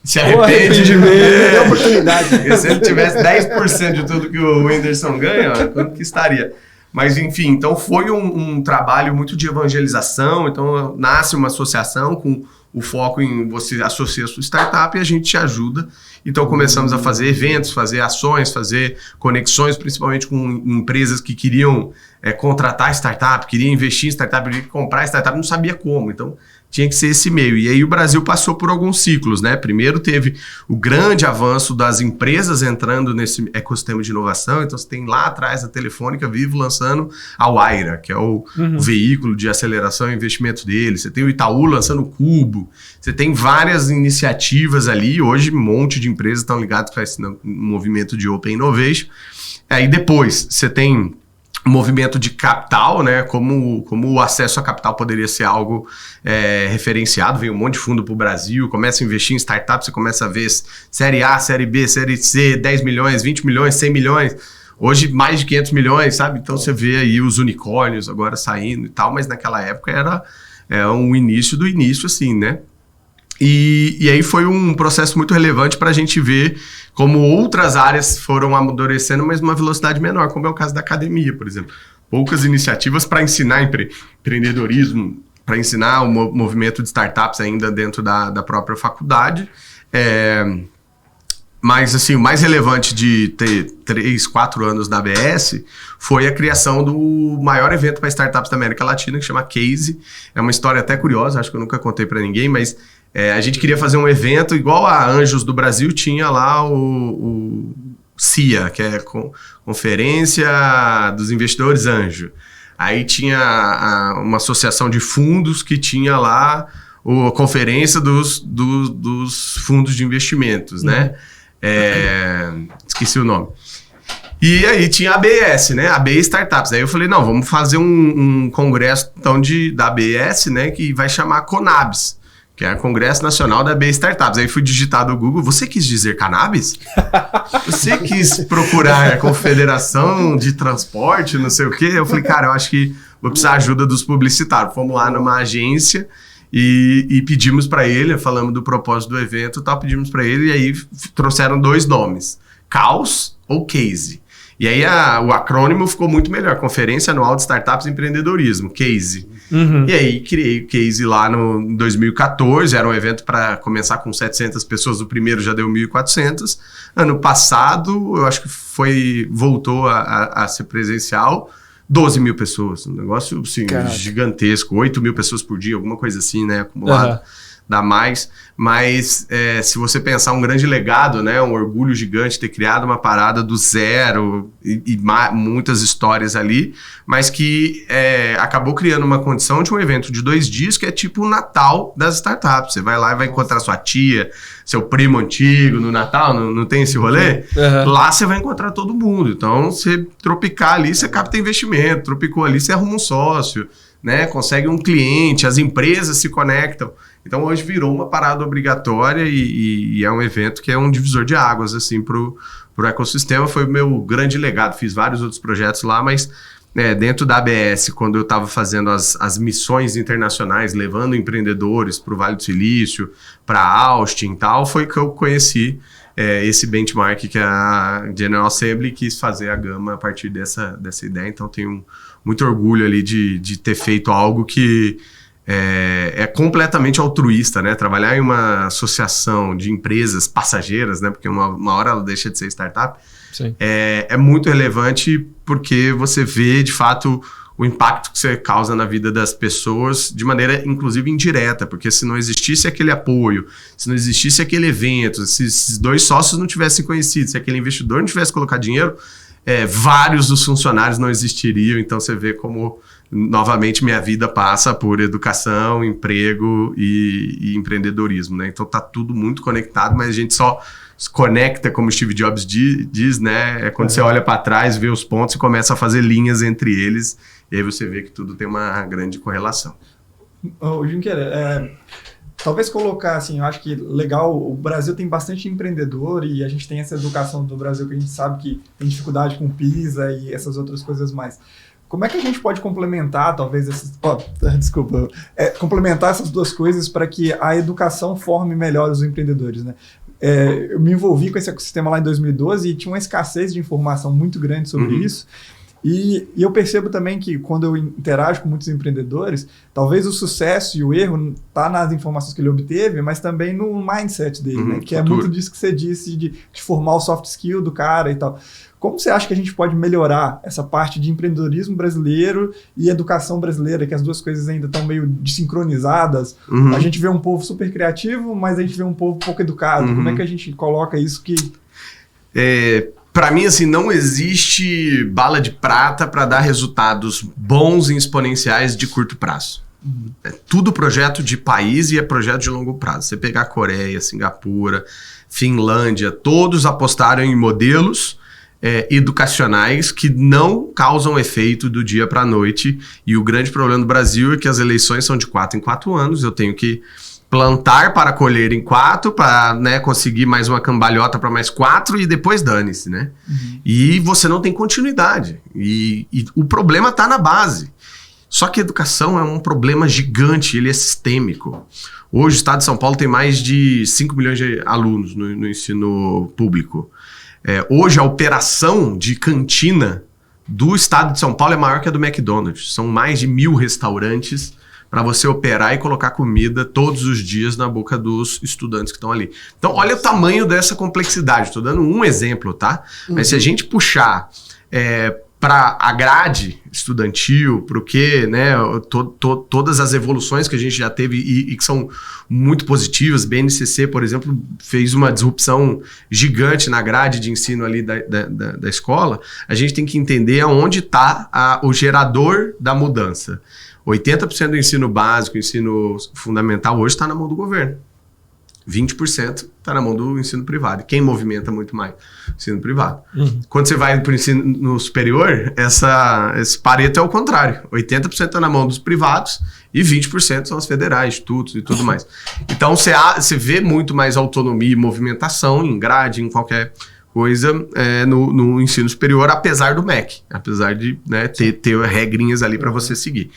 se arrepende de ver a oportunidade. Se ele tivesse 10% de tudo que o Whindersson ganha, quanto que estaria? Mas, enfim, então foi um trabalho muito de evangelização. Então, nasce uma associação com o foco em você associar a sua startup e a gente te ajuda. Então, começamos a fazer eventos, fazer ações, fazer conexões, principalmente com empresas que queriam contratar startup, queriam investir em startup, queriam comprar startup, não sabia como. Então, tinha que ser esse meio. E aí o Brasil passou por alguns ciclos, né? Primeiro teve o grande avanço das empresas entrando nesse ecossistema de inovação. Então você tem lá atrás a Telefônica Vivo lançando a Wayra, que é o veículo de aceleração e investimento dele. Você tem o Itaú lançando o Cubo. Você tem várias iniciativas ali. Hoje um monte de empresas estão ligadas para esse movimento de Open Innovation. Aí depois você tem movimento de capital, né? Como o acesso a capital poderia ser algo referenciado. Vem um monte de fundo para o Brasil, começa a investir em startups, você começa a ver série A, série B, série C, 10 milhões, 20 milhões, 100 milhões. Hoje mais de 500 milhões, sabe? Então você vê aí os unicórnios agora saindo e tal, mas naquela época era um início do início, assim, né? E aí foi um processo muito relevante para a gente ver como outras áreas foram amadurecendo, mas numa velocidade menor, como é o caso da academia, por exemplo. Poucas iniciativas para ensinar empreendedorismo, para ensinar o movimento de startups ainda dentro da própria faculdade. Mas, assim, o mais relevante de ter 3, 4 anos na ABS foi a criação do maior evento para startups da América Latina, que chama Case. É uma história até curiosa, acho que eu nunca contei para ninguém, mas a gente queria fazer um evento igual a Anjos do Brasil, tinha lá o CIA, que é Conferência dos Investidores Anjo. Aí tinha uma associação de fundos que tinha lá a Conferência dos Fundos de Investimentos, né? Esqueci o nome. E aí tinha a ABS, né? AB Startups. Aí eu falei, não, vamos fazer um congresso então, da ABS, né? Que vai chamar Conabs, que é o Congresso Nacional da AB Startups. Aí fui digitar no Google, você quis dizer cannabis? Você quis procurar a Confederação de Transporte, não sei o quê? Eu falei, cara, eu acho que vou precisar da ajuda dos publicitários. Fomos lá numa agência e pedimos para ele, falamos do propósito do evento e tal, pedimos para ele e aí trouxeram 2 nomes, Caos ou Case. E aí o acrônimo ficou muito melhor, Conferência Anual de Startups e Empreendedorismo, Case. E aí criei o Case lá em 2014, era um evento para começar com 700 pessoas, o primeiro já deu 1.400. Ano passado, eu acho que voltou a ser presencial, 12 mil pessoas, um negócio assim, gigantesco, 8 mil pessoas por dia, alguma coisa assim, né, acumulado. Dá mais, mas se você pensar um grande legado, né, um orgulho gigante ter criado uma parada do zero e muitas histórias ali, mas que acabou criando uma condição de um evento de 2 dias que é tipo o Natal das startups. Você vai lá e vai encontrar sua tia, seu primo antigo no Natal, não tem esse rolê? Lá você vai encontrar todo mundo. Então, você tropicar ali, você capta investimento, tropicou ali, você arruma um sócio, né, consegue um cliente, as empresas se conectam. Então hoje virou uma parada obrigatória e é um evento que é um divisor de águas assim pro ecossistema. Foi o meu grande legado. Fiz vários outros projetos lá, mas dentro da ABS, quando eu estava fazendo as missões internacionais, levando empreendedores para o Vale do Silício, para Austin e tal, foi que eu conheci esse benchmark que a General Assembly quis fazer a Gama a partir dessa ideia. Então tenho muito orgulho ali de ter feito algo que é completamente altruísta, né? Trabalhar em uma associação de empresas passageiras, né? Porque uma hora ela deixa de ser startup. Sim. É muito relevante porque você vê, de fato, o impacto que você causa na vida das pessoas de maneira, inclusive, indireta. Porque se não existisse aquele apoio, se não existisse aquele evento, se esses 2 sócios não tivessem conhecido, se aquele investidor não tivesse colocado dinheiro, vários dos funcionários não existiriam. Então, você vê como... Novamente, minha vida passa por educação, emprego e empreendedorismo, né? Então tá tudo muito conectado, mas a gente só se conecta, como Steve Jobs diz, né? É quando você olha para trás, vê os pontos e começa a fazer linhas entre eles, e aí você vê que tudo tem uma grande correlação. Junqueira, talvez colocar assim, eu acho que legal, o Brasil tem bastante empreendedor e a gente tem essa educação do Brasil que a gente sabe que tem dificuldade com PISA e essas outras coisas mais. Como é que a gente pode complementar, talvez, complementar essas 2 coisas para que a educação forme melhor os empreendedores, né? Eu me envolvi com esse ecossistema lá em 2012 e tinha uma escassez de informação muito grande sobre isso. E eu percebo também que quando eu interajo com muitos empreendedores, talvez o sucesso e o erro tá nas informações que ele obteve, mas também no mindset dele, né? Que é muito disso que você disse, de formar o soft skill do cara e tal. Como você acha que a gente pode melhorar essa parte de empreendedorismo brasileiro e educação brasileira, que as 2 coisas ainda estão meio desincronizadas? A gente vê um povo super criativo, mas a gente vê um povo pouco educado. Como é que a gente coloca isso que... Para mim, assim, não existe bala de prata para dar resultados bons e exponenciais de curto prazo. É tudo projeto de país e é projeto de longo prazo. Você pegar Coreia, Singapura, Finlândia, todos apostaram em modelos educacionais que não causam efeito do dia para a noite. E o grande problema do Brasil é que as eleições são de 4 em 4 anos. Eu tenho que plantar para colher em 4, para, né, conseguir mais uma cambalhota para mais 4 e depois dane-se, né? E você não tem continuidade. E o problema está na base. Só que a educação é um problema gigante, ele é sistêmico. Hoje o Estado de São Paulo tem mais de 5 milhões de alunos no ensino público. Hoje a operação de cantina do Estado de São Paulo é maior que a do McDonald's. São mais de 1.000 restaurantes para você operar e colocar comida todos os dias na boca dos estudantes que estão ali. Então, olha o tamanho dessa complexidade. Estou dando um exemplo, tá? Mas se a gente puxar para a grade estudantil, para o quê, né? Todas as evoluções que a gente já teve e que são muito positivas. BNCC, por exemplo, fez uma disrupção gigante na grade de ensino ali da escola. A gente tem que entender aonde está o gerador da mudança. 80% do ensino básico, ensino fundamental, hoje está na mão do governo. 20% está na mão do ensino privado. E quem movimenta muito mais? O ensino privado. Quando você vai para o ensino no superior, esse pareto é o contrário. 80% está na mão dos privados e 20% são as federais, institutos e tudo mais. Então, você vê muito mais autonomia e movimentação em grade, em qualquer coisa no ensino superior, apesar do MEC. Apesar de, né, ter regrinhas ali para você seguir.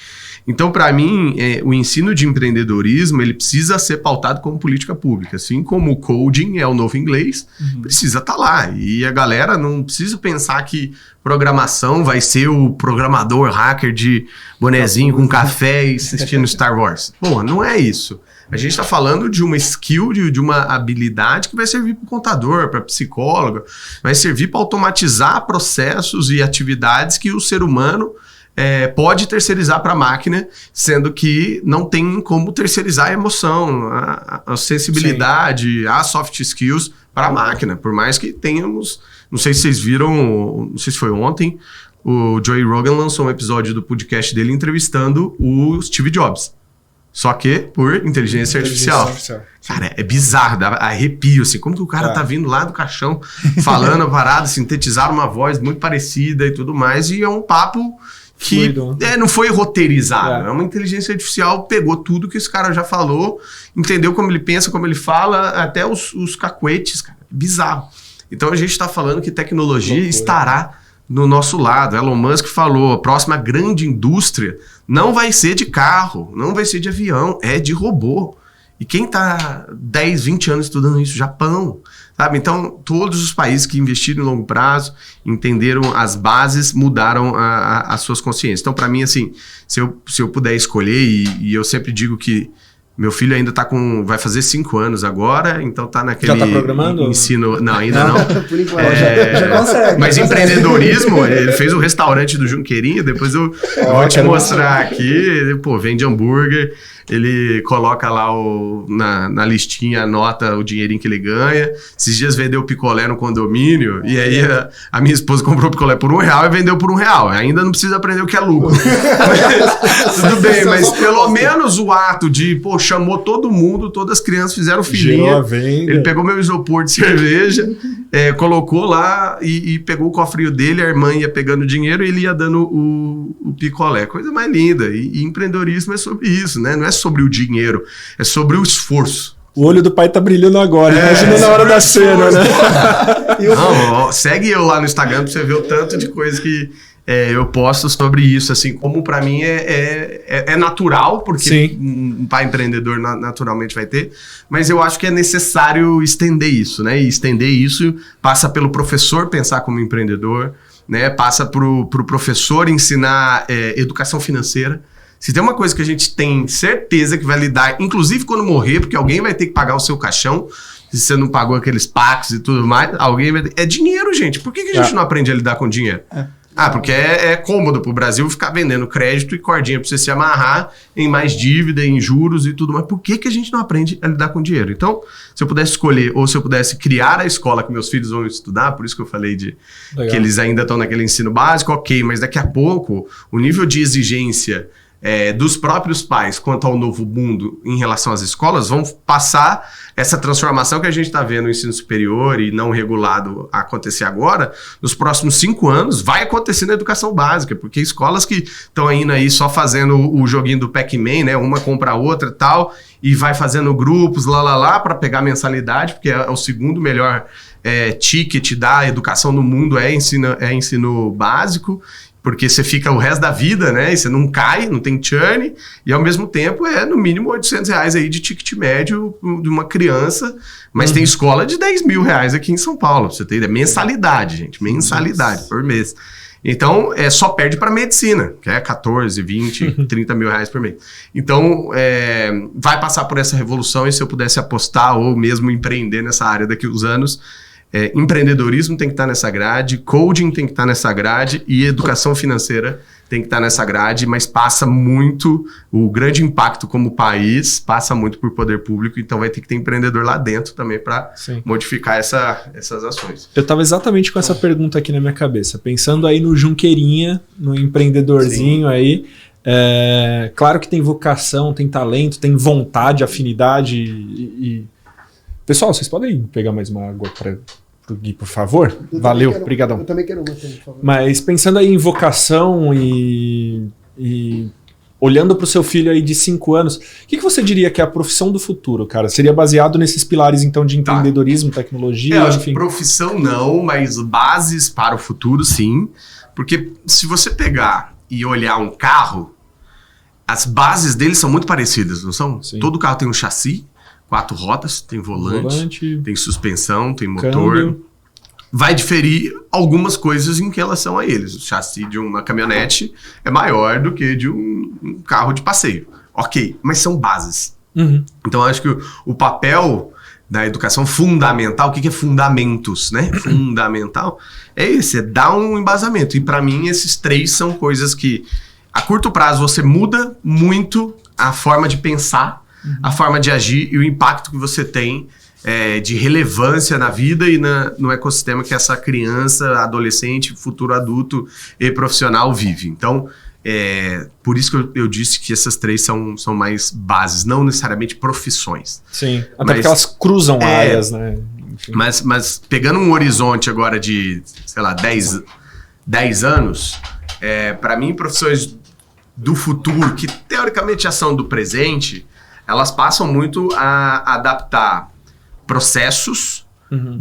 Então, para mim, o ensino de empreendedorismo ele precisa ser pautado como política pública. Assim como o coding é o novo inglês, precisa estar lá. E a galera não precisa pensar que programação vai ser o programador hacker de bonezinho com café e assistindo Star Wars. Bom, não é isso. A gente está falando de uma skill, de uma habilidade que vai servir para o contador, para psicólogo, vai servir para automatizar processos e atividades que o ser humano pode terceirizar para a máquina, sendo que não tem como terceirizar a emoção, a sensibilidade, as soft skills para a máquina. Por mais que tenhamos, não sei se vocês viram, não sei se foi ontem, o Joey Rogan lançou um episódio do podcast dele entrevistando o Steve Jobs. Só que por inteligência artificial. Cara, é bizarro, dá arrepio, assim. Como que o cara tá vindo lá do caixão, falando a parada, sintetizaram uma voz muito parecida e tudo mais, e é um papo que não foi roteirizado. É uma inteligência artificial, pegou tudo que esse cara já falou, entendeu como ele pensa, como ele fala, até os cacuetes, cara. Bizarro. Então a gente está falando que tecnologia estará no nosso lado. Elon Musk falou, a próxima grande indústria não vai ser de carro, não vai ser de avião, é de robô. E quem está 10, 20 anos estudando isso? Japão. Sabe? Então, todos os países que investiram em longo prazo, entenderam as bases, mudaram as suas consciências. Então, para mim, assim, se eu puder escolher, e eu sempre digo que meu filho ainda vai fazer 5 anos agora, então tá naquele já tá programando? Ensino... Não, ainda não. Por enquanto, já consegue. Mas empreendedorismo, ele fez o restaurante do Junqueirinho, depois eu vou te mostrar aqui, pô, vende hambúrguer, ele coloca lá na listinha, anota o dinheirinho que ele ganha. Esses dias vendeu picolé no condomínio, e aí a minha esposa comprou picolé por R$1 e vendeu por R$1. Ainda não precisa aprender o que é lucro. Mas, tudo bem, mas pelo menos o ato de, pô, chamou todo mundo, todas as crianças fizeram filinha. Ele pegou meu isopor de cerveja, colocou lá e pegou o cofrinho dele, a irmã ia pegando dinheiro e ele ia dando o picolé. Coisa mais linda. E empreendedorismo é sobre isso, né? Não é sobre o dinheiro, é sobre o esforço. O olho do pai tá brilhando agora, imagina na hora da cena, né? Não, segue eu lá no Instagram pra você ver o tanto de coisa que eu posto sobre isso, assim, como pra mim é natural, porque um pai empreendedor naturalmente vai ter, mas eu acho que é necessário estender isso, né? E estender isso passa pelo professor pensar como empreendedor, né? Passa pro professor ensinar educação financeira. Se tem uma coisa que a gente tem certeza que vai lidar, inclusive quando morrer, porque alguém vai ter que pagar o seu caixão, se você não pagou aqueles pactos e tudo mais, alguém vai ter... É dinheiro, gente. Por que a gente não aprende a lidar com dinheiro? Porque é cômodo pro Brasil ficar vendendo crédito e cordinha pra você se amarrar em mais dívida, em juros e tudo mais. Por que a gente não aprende a lidar com dinheiro? Então, se eu pudesse escolher, ou se eu pudesse criar a escola que meus filhos vão estudar, por isso que eu falei que eles ainda estão naquele ensino básico, ok, mas daqui a pouco o nível de exigência dos próprios pais quanto ao novo mundo em relação às escolas vão passar essa transformação que a gente está vendo no ensino superior e não regulado acontecer agora, nos próximos 5 anos vai acontecer na educação básica, porque escolas que estão indo aí só fazendo o joguinho do Pac-Man, né, uma compra a outra e tal, e vai fazendo grupos para pegar mensalidade, porque é o segundo melhor ticket da educação no mundo, ensino básico, porque você fica o resto da vida, né? E você não cai, não tem churn, e ao mesmo tempo no mínimo R$800 aí de ticket médio de uma criança, mas tem escola de R$10 mil aqui em São Paulo, pra você ter ideia. Mensalidade, gente, mensalidade por mês. Então, só perde para medicina, que é 14, 20, 30 mil reais por mês. Então, vai passar por essa revolução, e se eu pudesse apostar ou mesmo empreender nessa área daqui a uns anos, empreendedorismo tem que estar nessa grade, coding tem que estar nessa grade e educação financeira tem que estar nessa grade, mas passa muito, o grande impacto como país passa muito por poder público, então vai ter que ter empreendedor lá dentro também para modificar essas ações. Eu estava exatamente com essa pergunta aqui na minha cabeça, pensando aí no Junqueirinha, no empreendedorzinho aí, claro que tem vocação, tem talento, tem vontade, afinidade e... Pessoal, vocês podem pegar mais uma água para o Gui, por favor? Valeu, obrigadão. Eu também quero uma, por favor. Mas pensando aí em vocação e olhando para o seu filho aí de 5 anos, o que você diria que é a profissão do futuro, cara? Seria baseado nesses pilares, então, de empreendedorismo, tecnologia, enfim? Profissão não, mas bases para o futuro, sim. Porque se você pegar e olhar um carro, as bases dele são muito parecidas, não são? Sim. Todo carro tem um chassi, 4 rodas, tem volante, tem suspensão, tem motor. Câmbio. Vai diferir algumas coisas em relação a eles. O chassi de uma caminhonete é maior do que de um carro de passeio. Ok, mas são bases. Então, acho que o papel da educação fundamental, o que é fundamentos, né? Fundamental é esse, é dar um embasamento. E para mim, esses 3 são coisas que, a curto prazo, você muda muito a forma de pensar, a forma de agir e o impacto que você tem de relevância na vida e no ecossistema que essa criança, adolescente, futuro adulto e profissional vive. Então, por isso que eu disse que essas 3 são mais bases, não necessariamente profissões. Sim, até porque elas cruzam áreas, né? Enfim. Mas pegando um horizonte agora de, sei lá, 10 anos, para mim, profissões do futuro, que teoricamente já são do presente, elas passam muito a adaptar processos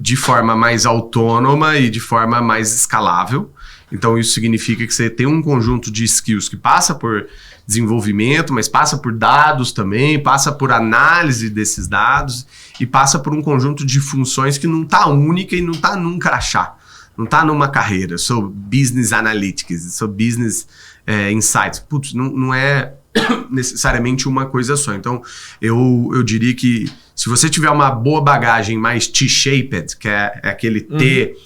de forma mais autônoma e de forma mais escalável. Então, isso significa que você tem um conjunto de skills que passa por desenvolvimento, mas passa por dados também, passa por análise desses dados e passa por um conjunto de funções que não está única e não está num crachá, não está numa carreira. Sou business analytics, sou business insights. Putz, não é necessariamente uma coisa só. Então, eu diria que se você tiver uma boa bagagem mais T-shaped, que é aquele T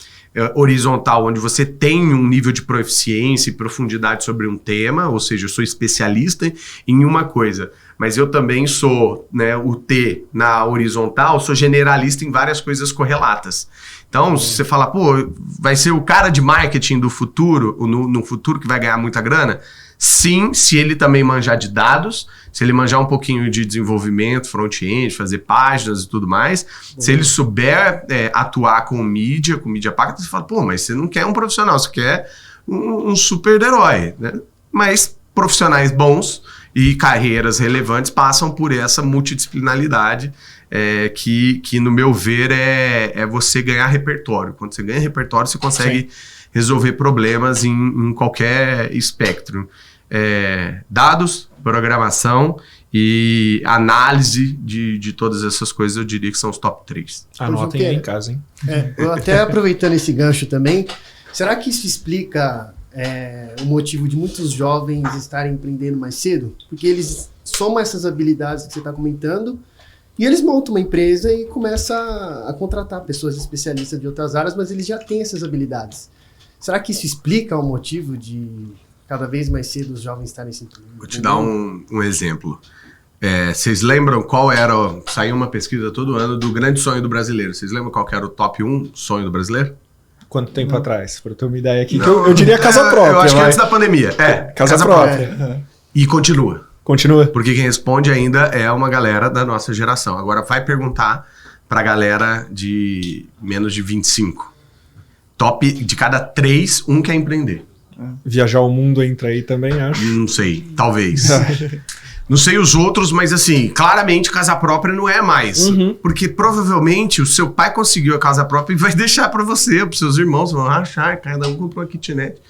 horizontal, onde você tem um nível de proficiência e profundidade sobre um tema, ou seja, eu sou especialista em uma coisa, mas eu também sou, né, o T na horizontal, sou generalista em várias coisas correlatas. Então, se você fala, pô, vai ser o cara de marketing do futuro, no futuro que vai ganhar muita grana, sim, se ele também manjar de dados, se ele manjar um pouquinho de desenvolvimento, front-end, fazer páginas e tudo mais, se ele souber atuar com mídia paga, você fala, pô, mas você não quer um profissional, você quer um super-herói, né? Mas profissionais bons e carreiras relevantes passam por essa multidisciplinaridade que no meu ver, é você ganhar repertório. Quando você ganha repertório, você consegue resolver problemas em qualquer espectro. Dados, programação e análise de todas essas coisas, eu diria que são os top 3. Anotem aí em casa, hein? Eu até aproveitando esse gancho também, será que isso explica o motivo de muitos jovens estarem empreendendo mais cedo? Porque eles somam essas habilidades que você está comentando e eles montam uma empresa e começam a contratar pessoas especialistas de outras áreas, mas eles já têm essas habilidades. Será que isso explica o motivo de cada vez mais cedo os jovens estarem se empreendendo? Vou te dar um exemplo. Vocês lembram qual era... Saiu uma pesquisa todo ano do grande sonho do brasileiro. Vocês lembram qual que era o top 1 sonho do brasileiro? Quanto tempo atrás? Para eu ter uma ideia aqui. Eu diria casa própria. Eu acho que antes da pandemia. Casa própria. E continua. Continua. Porque quem responde ainda é uma galera da nossa geração. Agora vai perguntar pra galera de menos de 25. Top de cada 3, um quer empreender. Viajar o mundo entra aí também, acho. Não sei, talvez. Não sei os outros, mas assim, claramente casa própria não é mais. Porque provavelmente o seu pai conseguiu a casa própria e vai deixar pra você, pros seus irmãos, vão achar, cada um comprou uma kitnet.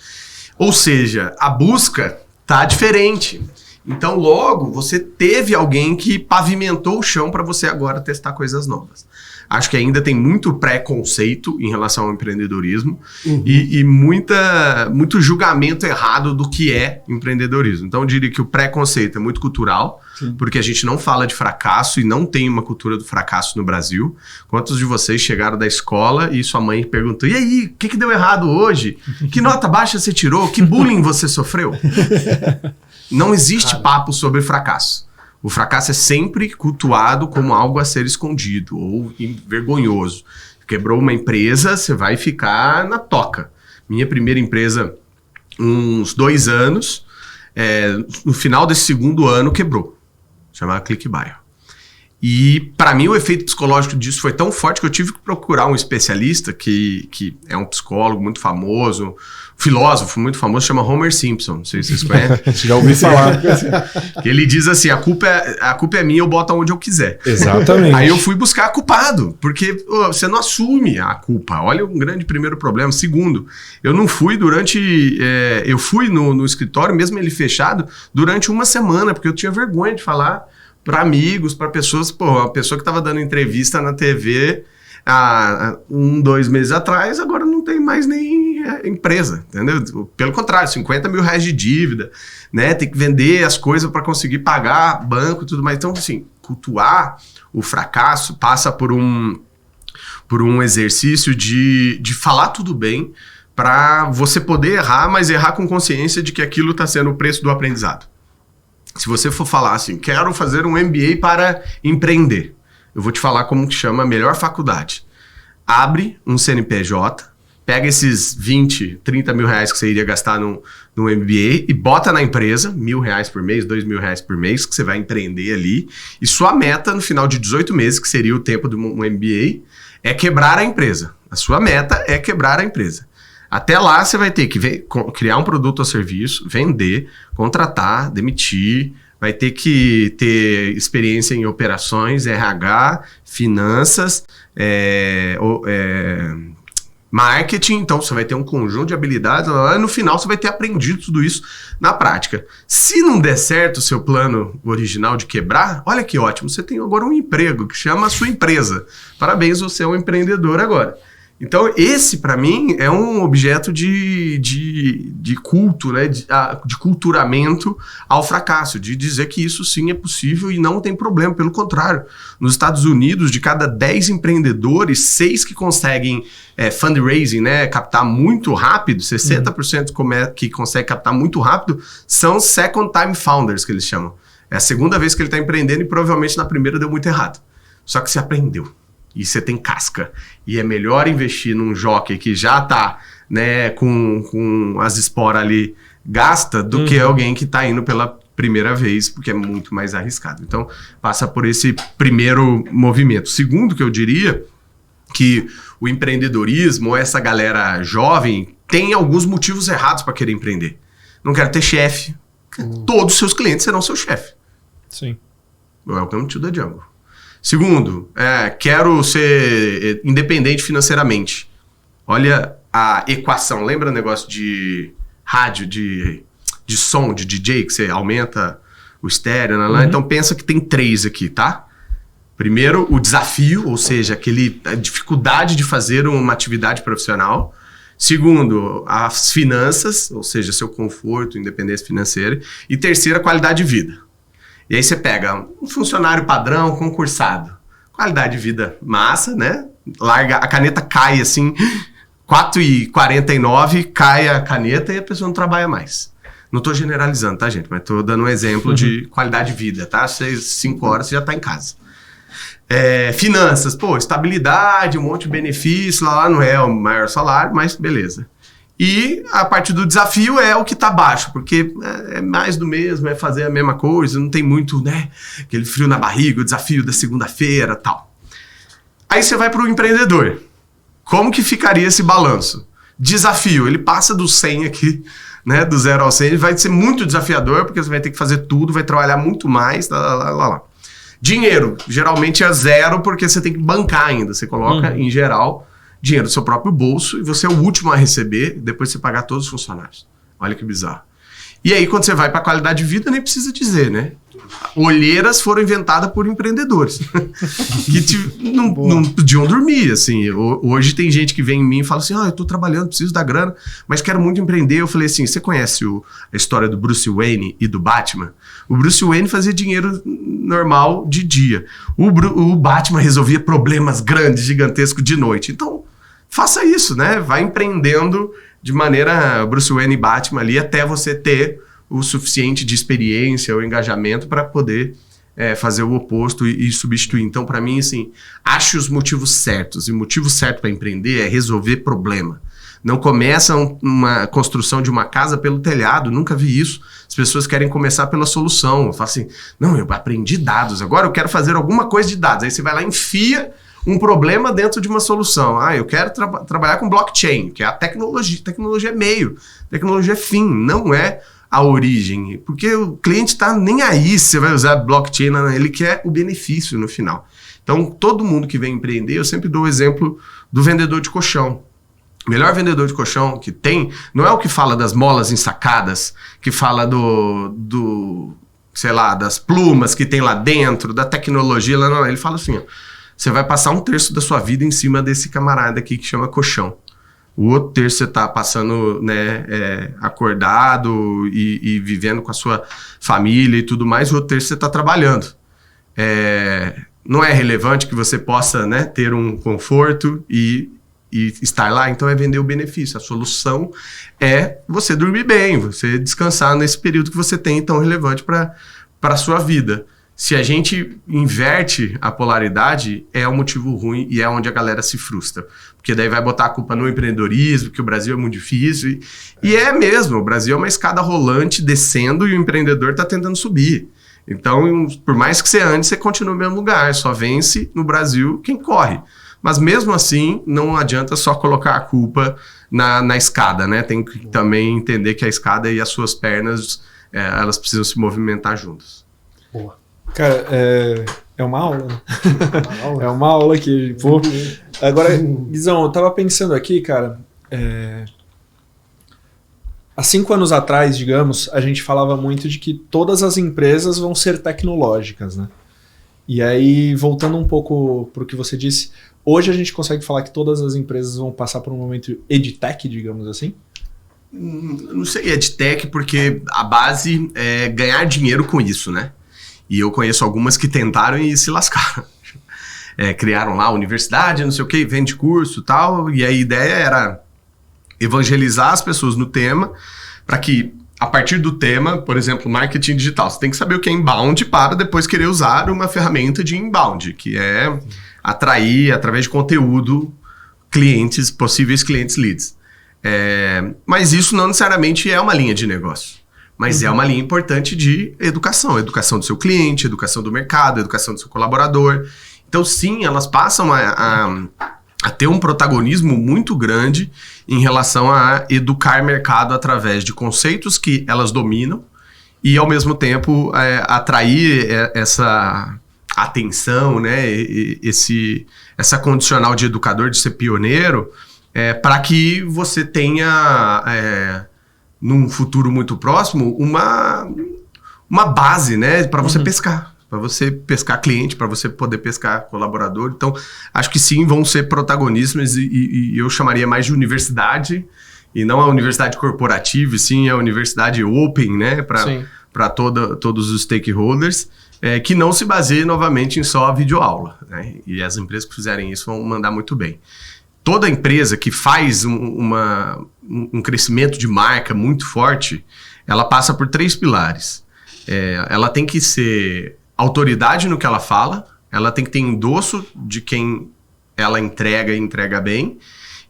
Ou seja, a busca tá diferente. Então, logo, você teve alguém que pavimentou o chão para você agora testar coisas novas. Acho que ainda tem muito preconceito em relação ao empreendedorismo e muito julgamento errado do que é empreendedorismo. Então, eu diria que o preconceito é muito cultural, porque a gente não fala de fracasso e não tem uma cultura do fracasso no Brasil. Quantos de vocês chegaram da escola e sua mãe perguntou, e aí, o que deu errado hoje? Que nota baixa você tirou? Que bullying você sofreu? Não existe papo sobre fracasso. O fracasso é sempre cultuado como algo a ser escondido ou vergonhoso. Quebrou uma empresa, você vai ficar na toca. Minha primeira empresa, uns 2 anos, no final desse 2º ano, quebrou. Chamava ClickBio. E, para mim, o efeito psicológico disso foi tão forte que eu tive que procurar um especialista que é um psicólogo muito famoso, filósofo muito famoso, chama Homer Simpson. Não sei se vocês conhecem. Já ouvi falar. Que ele diz assim, a culpa é minha, eu boto onde eu quiser. Exatamente. Aí eu fui buscar culpado, porque você não assume a culpa. Olha um grande primeiro problema. Segundo, eu não fui eu fui no escritório, mesmo ele fechado, durante 1 semana, porque eu tinha vergonha de falar para amigos, para pessoas, a pessoa que estava dando entrevista na TV há 2 meses atrás, agora não tem mais nem empresa, entendeu? Pelo contrário, 50 mil reais de dívida, né? Tem que vender as coisas para conseguir pagar banco e tudo mais. Então, assim, cultuar o fracasso passa por um exercício de falar tudo bem para você poder errar, mas errar com consciência de que aquilo está sendo o preço do aprendizado. Se você for falar assim, quero fazer um MBA para empreender, eu vou te falar como que chama a melhor faculdade. Abre um CNPJ, pega esses 20, 30 mil reais que você iria gastar no MBA e bota na empresa, R$1.000 por mês, R$2.000 por mês, que você vai empreender ali. E sua meta no final de 18 meses, que seria o tempo de um MBA, é quebrar a empresa. A sua meta é quebrar a empresa. Até lá você vai ter que criar um produto ou serviço, vender, contratar, demitir, vai ter que ter experiência em operações, RH, finanças, marketing. Então você vai ter um conjunto de habilidades e no final você vai ter aprendido tudo isso na prática. Se não der certo o seu plano original de quebrar, olha que ótimo, você tem agora um emprego que chama a sua empresa. Parabéns, você é um empreendedor agora. Então, esse, para mim, é um objeto de culto, né? De culturamento ao fracasso, de dizer que isso sim é possível e não tem problema. Pelo contrário, nos Estados Unidos, de cada 10 empreendedores, 6 que conseguem fundraising, né? Captar muito rápido, 60% que consegue captar muito rápido, são second time founders, que eles chamam. É a segunda vez que ele está empreendendo e provavelmente na primeira deu muito errado. Só que você aprendeu. E você tem casca. E é melhor investir num jockey que já está, né, com as esporas ali gasta do que alguém que está indo pela primeira vez, porque é muito mais arriscado. Então, passa por esse primeiro movimento. Segundo, que eu diria que o empreendedorismo, essa galera jovem, tem alguns motivos errados para querer empreender. Não quero ter chefe. Todos os seus clientes serão seu chefe. Sim. Welcome to the jungle. Segundo, quero ser independente financeiramente. Olha a equação. Lembra o negócio de rádio, de som, de DJ, que você aumenta o estéreo? Então pensa que tem 3 aqui, tá? Primeiro, o desafio, ou seja, a dificuldade de fazer uma atividade profissional. Segundo, as finanças, ou seja, seu conforto, independência financeira. E terceiro, a qualidade de vida. E aí você pega um funcionário padrão, concursado. Qualidade de vida massa, né? Larga, a caneta cai assim, 4h49, cai a caneta e a pessoa não trabalha mais. Não estou generalizando, tá, gente? Mas estou dando um exemplo de qualidade de vida, tá? 5 horas você já está em casa. Finanças, estabilidade, um monte de benefício, lá não é o maior salário, mas beleza. E a parte do desafio é o que está baixo, porque é mais do mesmo, é fazer a mesma coisa, não tem muito, né, aquele frio na barriga, o desafio da segunda-feira e tal. Aí você vai para o empreendedor. Como que ficaria esse balanço? Desafio, ele passa do 100 aqui, né, do 0 ao 100, ele vai ser muito desafiador, porque você vai ter que fazer tudo, vai trabalhar muito mais, lá. Dinheiro, geralmente é 0, porque você tem que bancar ainda, você coloca, em geral, dinheiro do seu próprio bolso e você é o último a receber depois de você pagar todos os funcionários. Olha que bizarro. E aí, quando você vai para a qualidade de vida, nem precisa dizer, né? Olheiras foram inventadas por empreendedores que não podiam dormir, assim. Hoje tem gente que vem em mim e fala assim, eu tô trabalhando, preciso da grana, mas quero muito empreender. Eu falei assim, você conhece a história do Bruce Wayne e do Batman? O Bruce Wayne fazia dinheiro normal de dia. O Batman resolvia problemas grandes, gigantescos de noite. Então, faça isso, né? Vai empreendendo de maneira Bruce Wayne e Batman ali até você ter o suficiente de experiência ou engajamento para poder fazer o oposto e substituir. Então, para mim, assim, acho os motivos certos. E o motivo certo para empreender é resolver problema. Não começa uma construção de uma casa pelo telhado, nunca vi isso. As pessoas querem começar pela solução. Eu falo assim, não, eu aprendi dados, agora eu quero fazer alguma coisa de dados. Aí você vai lá e enfia um problema dentro de uma solução. Eu quero trabalhar com blockchain, que é a tecnologia. Tecnologia é meio, tecnologia é fim, não é a origem, porque o cliente está nem aí se você vai usar blockchain, ele quer o benefício no final. Então, todo mundo que vem empreender, eu sempre dou o exemplo do vendedor de colchão. O melhor vendedor de colchão que tem, não é o que fala das molas ensacadas, que fala sei lá, das plumas que tem lá dentro, da tecnologia, não, ele fala assim, você vai passar 1/3 da sua vida em cima desse camarada aqui que chama colchão. O outro terço você está passando, né, acordado e vivendo com a sua família e tudo mais. O outro terço você está trabalhando. Não é relevante que você possa, né, ter um conforto e estar lá, então é vender o benefício. A solução é você dormir bem, você descansar nesse período que você tem tão relevante para a sua vida. Se a gente inverte a polaridade, é um motivo ruim e é onde a galera se frustra. Porque daí vai botar a culpa no empreendedorismo, que o Brasil é muito difícil. E é mesmo, o Brasil é uma escada rolante descendo e o empreendedor está tentando subir. Então, por mais que você ande, você continua no mesmo lugar. Só vence no Brasil quem corre. Mas mesmo assim, não adianta só colocar a culpa na escada, né? Tem que também entender que a escada e as suas pernas, elas precisam se movimentar juntas. Boa. Cara, é uma aula, né? É uma aula aqui. Pô. Agora, Guizão, eu tava pensando aqui, cara, há 5 anos atrás, digamos, a gente falava muito de que todas as empresas vão ser tecnológicas, né? E aí, voltando um pouco pro que você disse, hoje a gente consegue falar que todas as empresas vão passar por um momento edtech, digamos assim? Não sei, edtech, porque a base é ganhar dinheiro com isso, né? E eu conheço algumas que tentaram e se lascaram. Criaram lá universidade, não sei o que, vende curso e tal, e a ideia era evangelizar as pessoas no tema, para que, a partir do tema, por exemplo, marketing digital, você tem que saber o que é inbound para depois querer usar uma ferramenta de inbound, que é atrair, através de conteúdo, clientes, possíveis clientes leads. Mas isso não necessariamente é uma linha de negócio. Mas é uma linha importante de educação. Educação do seu cliente, educação do mercado, educação do seu colaborador. Então, sim, elas passam a ter um protagonismo muito grande em relação a educar mercado através de conceitos que elas dominam e, ao mesmo tempo, atrair essa atenção, né? Essa condicional de educador, de ser pioneiro, para que você tenha... num futuro muito próximo, uma base, né, para você pescar. Para você pescar cliente, para você poder pescar colaborador. Então, acho que sim, vão ser protagonistas e eu chamaria mais de universidade, e não a universidade corporativa, e sim a universidade open, né, para todos os stakeholders, que não se baseie novamente em só a videoaula, né, e as empresas que fizerem isso vão mandar muito bem. Toda empresa que faz um crescimento de marca muito forte, ela passa por 3 pilares. Ela tem que ser autoridade no que ela fala, ela tem que ter endosso de quem ela entrega e entrega bem,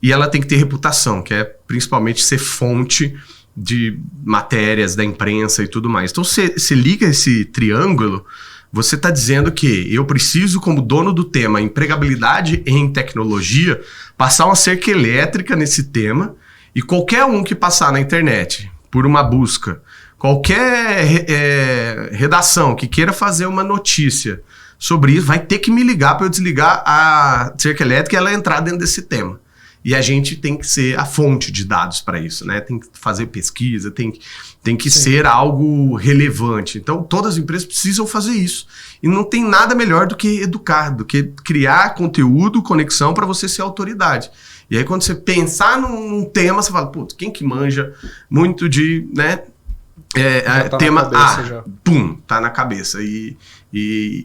e ela tem que ter reputação, que é principalmente ser fonte de matérias da imprensa e tudo mais. Então, você liga esse triângulo, você está dizendo que eu preciso, como dono do tema empregabilidade em tecnologia, passar uma cerca elétrica nesse tema, e qualquer um que passar na internet por uma busca, qualquer redação que queira fazer uma notícia sobre isso, vai ter que me ligar para eu desligar a cerca elétrica e ela entrar dentro desse tema. E a gente tem que ser a fonte de dados para isso, né? Tem que fazer pesquisa, tem que ser algo relevante. Então, todas as empresas precisam fazer isso. E não tem nada melhor do que educar, do que criar conteúdo, conexão para você ser autoridade. E aí, quando você pensar num tema, você fala, putz, quem que manja muito de, né? Tá tema A, já. Pum, tá na cabeça.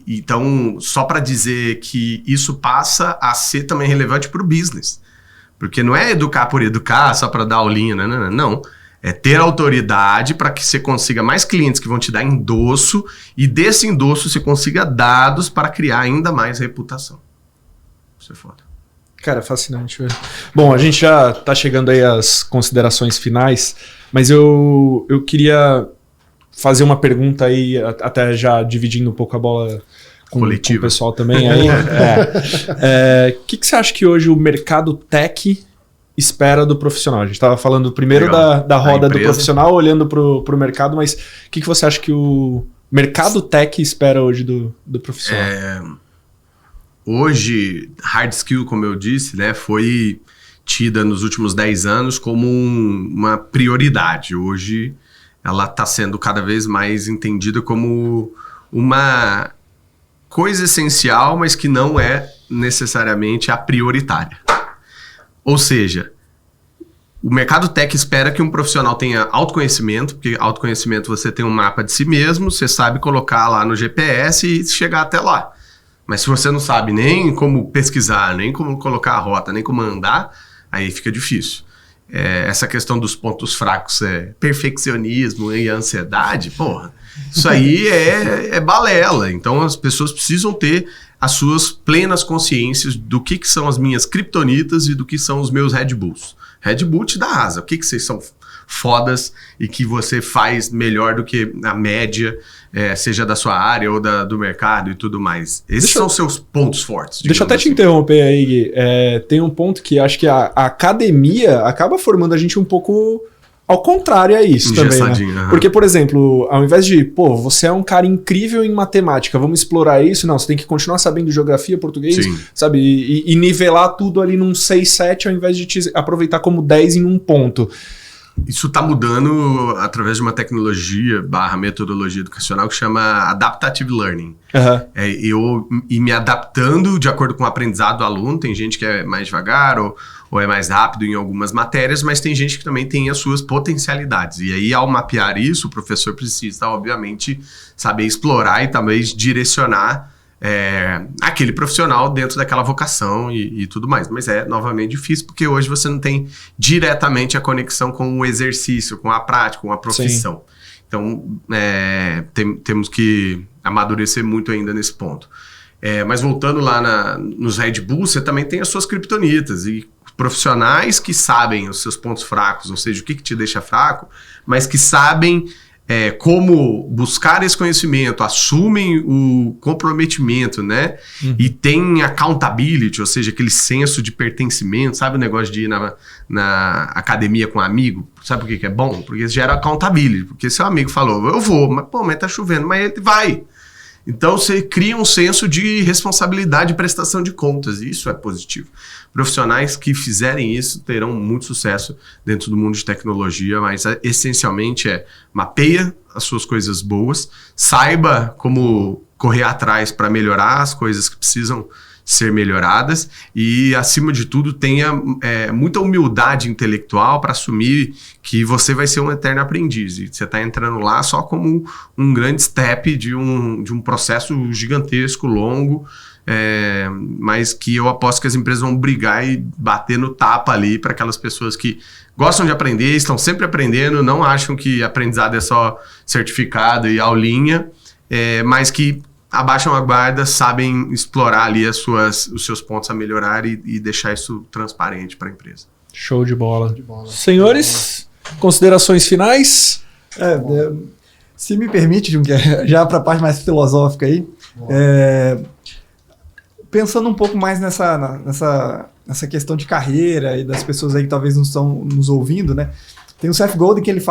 Então, só para dizer que isso passa a ser também relevante para o business. Porque não é educar por educar, só para dar aulinha, não. É ter autoridade para que você consiga mais clientes que vão te dar endosso e desse endosso você consiga dados para criar ainda mais reputação. Isso é foda. Cara, fascinante, velho. Bom, a gente já tá chegando aí às considerações finais, mas eu queria fazer uma pergunta aí, até já dividindo um pouco a bola com o pessoal também. Aí, que você acha que hoje o mercado tech espera do profissional? A gente estava falando primeiro da roda do profissional, olhando para o mercado, mas o que você acha que o mercado tech espera hoje do profissional? Hoje, hard skill, como eu disse, né, foi tida nos últimos 10 anos como uma prioridade. Hoje, ela está sendo cada vez mais entendida como uma coisa essencial, mas que não é necessariamente a prioritária. Ou seja, o mercado tech espera que um profissional tenha autoconhecimento, porque autoconhecimento você tem um mapa de si mesmo, você sabe colocar lá no GPS e chegar até lá. Mas se você não sabe nem como pesquisar, nem como colocar a rota, nem como andar, aí fica difícil. Essa questão dos pontos fracos, perfeccionismo e ansiedade, porra, isso aí é balela. Então as pessoas precisam ter as suas plenas consciências do que são as minhas criptonitas e do que são os meus Red Bulls. Red Bull te dá asa. O que vocês são fodas e que você faz melhor do que a média, seja da sua área ou do mercado e tudo mais. Esses são seus pontos fortes. Deixa eu até te interromper aí, Gui. Tem um ponto que acho que a academia acaba formando a gente um pouco ao contrário a isso também, né? Porque, por exemplo, ao invés de, você é um cara incrível em matemática, vamos explorar isso? Não, você tem que continuar sabendo geografia, português, sabe? E nivelar tudo ali num 6, 7, ao invés de te aproveitar como 10 em um ponto. Isso está mudando através de uma tecnologia / metodologia educacional que chama Adaptative Learning. Eu ir me adaptando de acordo com o aprendizado do aluno. Tem gente que é mais devagar ou é mais rápido em algumas matérias, mas tem gente que também tem as suas potencialidades. E aí, ao mapear isso, o professor precisa, obviamente, saber explorar e também direcionar aquele profissional dentro daquela vocação e tudo mais. Mas novamente, difícil, porque hoje você não tem diretamente a conexão com o exercício, com a prática, com a profissão. Sim. Então, temos que amadurecer muito ainda nesse ponto. Mas voltando lá nos Red Bull, você também tem as suas criptonitas e profissionais que sabem os seus pontos fracos, ou seja, o que te deixa fraco, mas que sabem como buscar esse conhecimento, assumem o comprometimento, né? E tem accountability, ou seja, aquele senso de pertencimento, sabe o negócio de ir na academia com um amigo? Sabe por que é bom? Porque gera accountability, porque seu amigo falou, eu vou, mas tá chovendo, mas ele vai. Então você cria um senso de responsabilidade e prestação de contas, e isso é positivo. Profissionais que fizerem isso terão muito sucesso dentro do mundo de tecnologia, mas essencialmente mapeia as suas coisas boas, saiba como correr atrás para melhorar as coisas que precisam ser melhoradas e, acima de tudo, tenha muita humildade intelectual para assumir que você vai ser um eterno aprendiz e você está entrando lá só como um grande step de um processo gigantesco, longo, mas que eu aposto que as empresas vão brigar e bater no tapa ali para aquelas pessoas que gostam de aprender, estão sempre aprendendo, não acham que aprendizado é só certificado e aulinha, mas que abaixam a guarda, sabem explorar ali os seus pontos a melhorar e deixar isso transparente para a empresa. Show de bola. Senhores, considerações finais? Se me permite, já para a parte mais filosófica aí, pensando um pouco mais nessa questão de carreira e das pessoas aí que talvez não estão nos ouvindo, né? Tem o Seth Godin que ele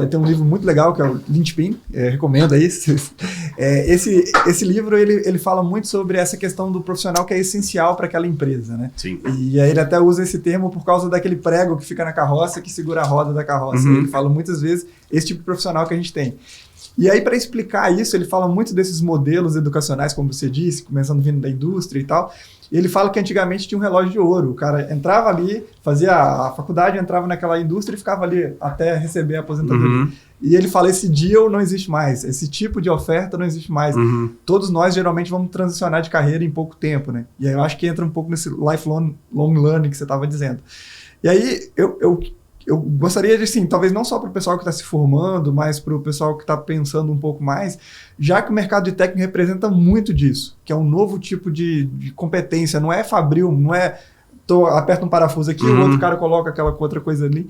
tem um livro muito legal que é o Linchpin, recomendo aí. Esse livro ele fala muito sobre essa questão do profissional que é essencial para aquela empresa, né? Sim. E aí ele até usa esse termo por causa daquele prego que fica na carroça que segura a roda da carroça. Ele fala muitas vezes esse tipo de profissional que a gente tem. E aí, para explicar isso, ele fala muito desses modelos educacionais, como você disse, começando vindo da indústria e tal. E ele fala que antigamente tinha um relógio de ouro. O cara entrava ali, fazia a faculdade, entrava naquela indústria e ficava ali até receber a aposentadoria. E ele fala, esse deal não existe mais. Esse tipo de oferta não existe mais. Todos nós, geralmente, vamos transicionar de carreira em pouco tempo, né? E aí eu acho que entra um pouco nesse lifelong learning que você estava dizendo. E aí, eu gostaria de, assim, talvez não só para o pessoal que está se formando, mas para o pessoal que está pensando um pouco mais, já que o mercado de técnico representa muito disso, que é um novo tipo de competência, não é fabril, não é aperta um parafuso aqui, o outro cara coloca aquela outra coisa ali.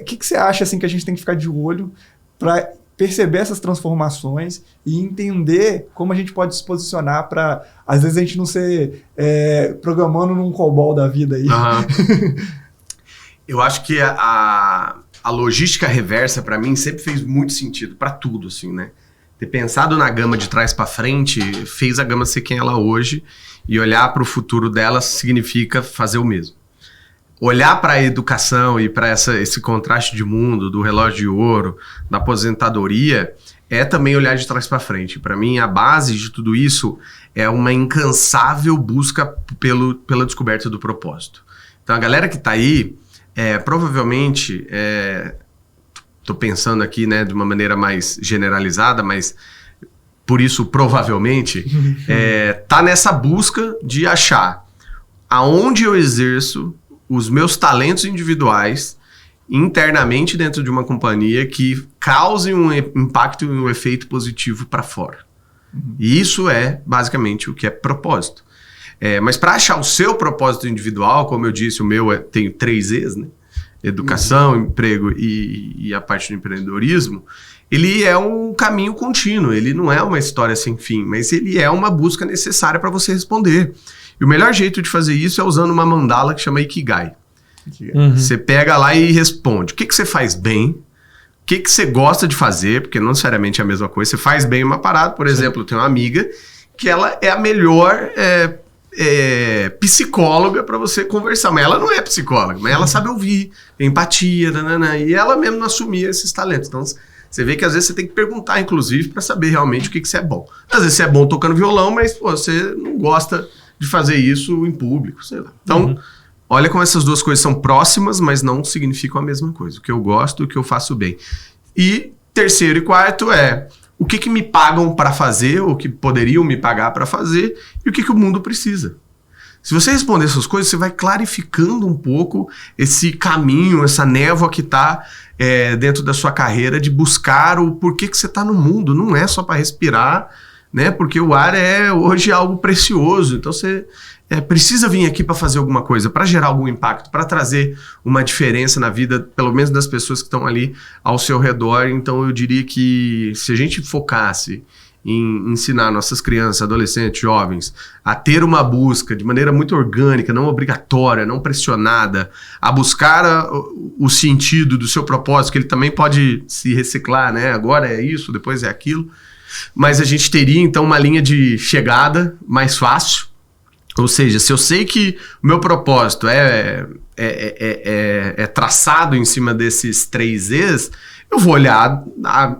O que você acha assim, que a gente tem que ficar de olho para perceber essas transformações e entender como a gente pode se posicionar para, às vezes, a gente não ser programando num COBOL da vida aí? Eu acho que a logística reversa, para mim, sempre fez muito sentido para tudo, assim, né? Ter pensado na gama de trás para frente fez a gama ser quem ela é hoje, e olhar para o futuro dela significa fazer o mesmo. Olhar para a educação e para esse contraste de mundo, do relógio de ouro, da aposentadoria, é também olhar de trás para frente. Para mim, a base de tudo isso é uma incansável busca pela descoberta do propósito. Então, a galera que está aí, provavelmente, estou pensando aqui, né, de uma maneira mais generalizada, mas por isso provavelmente, tá nessa busca de achar aonde eu exerço os meus talentos individuais internamente dentro de uma companhia que causem um impacto e um efeito positivo para fora. E isso é basicamente o que é propósito. Mas para achar o seu propósito individual, como eu disse, o meu tem 3 E's, né? Educação, emprego e a parte do empreendedorismo, ele é um caminho contínuo, ele não é uma história sem fim, mas ele é uma busca necessária para você responder. E o melhor jeito de fazer isso é usando uma mandala que chama Ikigai. Você pega lá e responde, o que você faz bem, o que você gosta de fazer, porque não necessariamente é a mesma coisa, você faz bem uma parada, por exemplo, eu tenho uma amiga que ela é a melhor psicóloga para você conversar, mas ela não é psicóloga, mas ela sabe ouvir, empatia, e ela mesmo assumia esses talentos. Então você vê que às vezes você tem que perguntar, inclusive, para saber realmente o que você é bom. Às vezes você é bom tocando violão, mas você não gosta de fazer isso em público, sei lá. Então, olha como essas duas coisas são próximas, mas não significam a mesma coisa. O que eu gosto e o que eu faço bem. E terceiro e quarto o que me pagam para fazer, ou que poderiam me pagar para fazer, e o que o mundo precisa. Se você responder essas coisas, você vai clarificando um pouco esse caminho, essa névoa que está dentro da sua carreira, de buscar o porquê que você está no mundo. Não é só para respirar, né? Porque o ar é hoje algo precioso. Então você precisa vir aqui para fazer alguma coisa, para gerar algum impacto, para trazer uma diferença na vida, pelo menos das pessoas que estão ali ao seu redor. Então eu diria que se a gente focasse em ensinar nossas crianças, adolescentes, jovens a ter uma busca de maneira muito orgânica, não obrigatória, não pressionada, a buscar o sentido do seu propósito, que ele também pode se reciclar, né? Agora é isso, depois é aquilo. Mas a gente teria então uma linha de chegada mais fácil. Ou seja, se eu sei que o meu propósito é traçado em cima desses 3 E's, eu vou olhar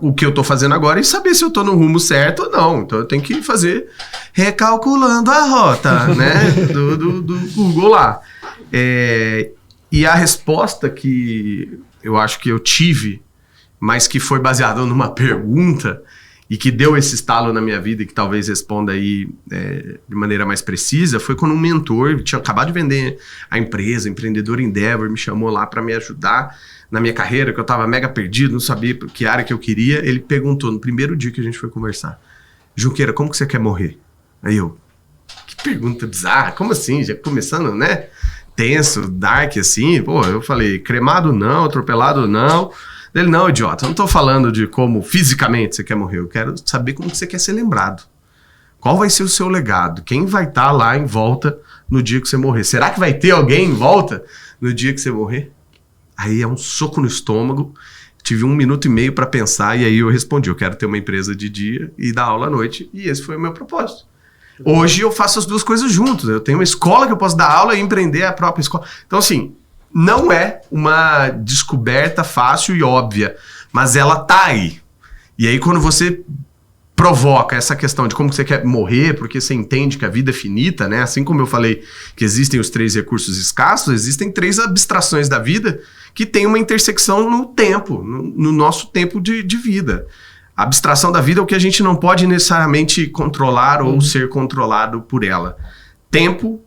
o que eu estou fazendo agora e saber se eu estou no rumo certo ou não. Então eu tenho que fazer recalculando a rota, né, do Google lá. E a resposta que eu acho que eu tive, mas que foi baseada numa pergunta e que deu esse estalo na minha vida e que talvez responda aí de maneira mais precisa, foi quando um mentor, tinha acabado de vender a empresa, Empreendedor Endeavor, me chamou lá para me ajudar na minha carreira, que eu estava mega perdido, não sabia que área que eu queria. Ele perguntou no primeiro dia que a gente foi conversar: Junqueira, como que você quer morrer? Aí eu, que pergunta bizarra, como assim? Já começando, né? Tenso, dark assim. Pô, eu falei, cremado não, atropelado não. Ele, não, idiota, eu não tô falando de como fisicamente você quer morrer, eu quero saber como você quer ser lembrado. Qual vai ser o seu legado? Quem vai estar lá em volta no dia que você morrer? Será que vai ter alguém em volta no dia que você morrer? Aí é um soco no estômago. Tive 1 minuto e meio para pensar e aí eu respondi, eu quero ter uma empresa de dia e dar aula à noite. E esse foi o meu propósito. Hoje eu faço as duas coisas juntos. Eu tenho uma escola que eu posso dar aula e empreender a própria escola. Então, assim, não é uma descoberta fácil e óbvia, mas ela tá aí. E aí, quando você provoca essa questão de como você quer morrer, porque você entende que a vida é finita, né? Assim como eu falei que existem os 3 recursos escassos, existem 3 abstrações da vida que tem uma intersecção no tempo, no nosso tempo de vida. A abstração da vida é o que a gente não pode necessariamente controlar ou ser controlado por ela. Tempo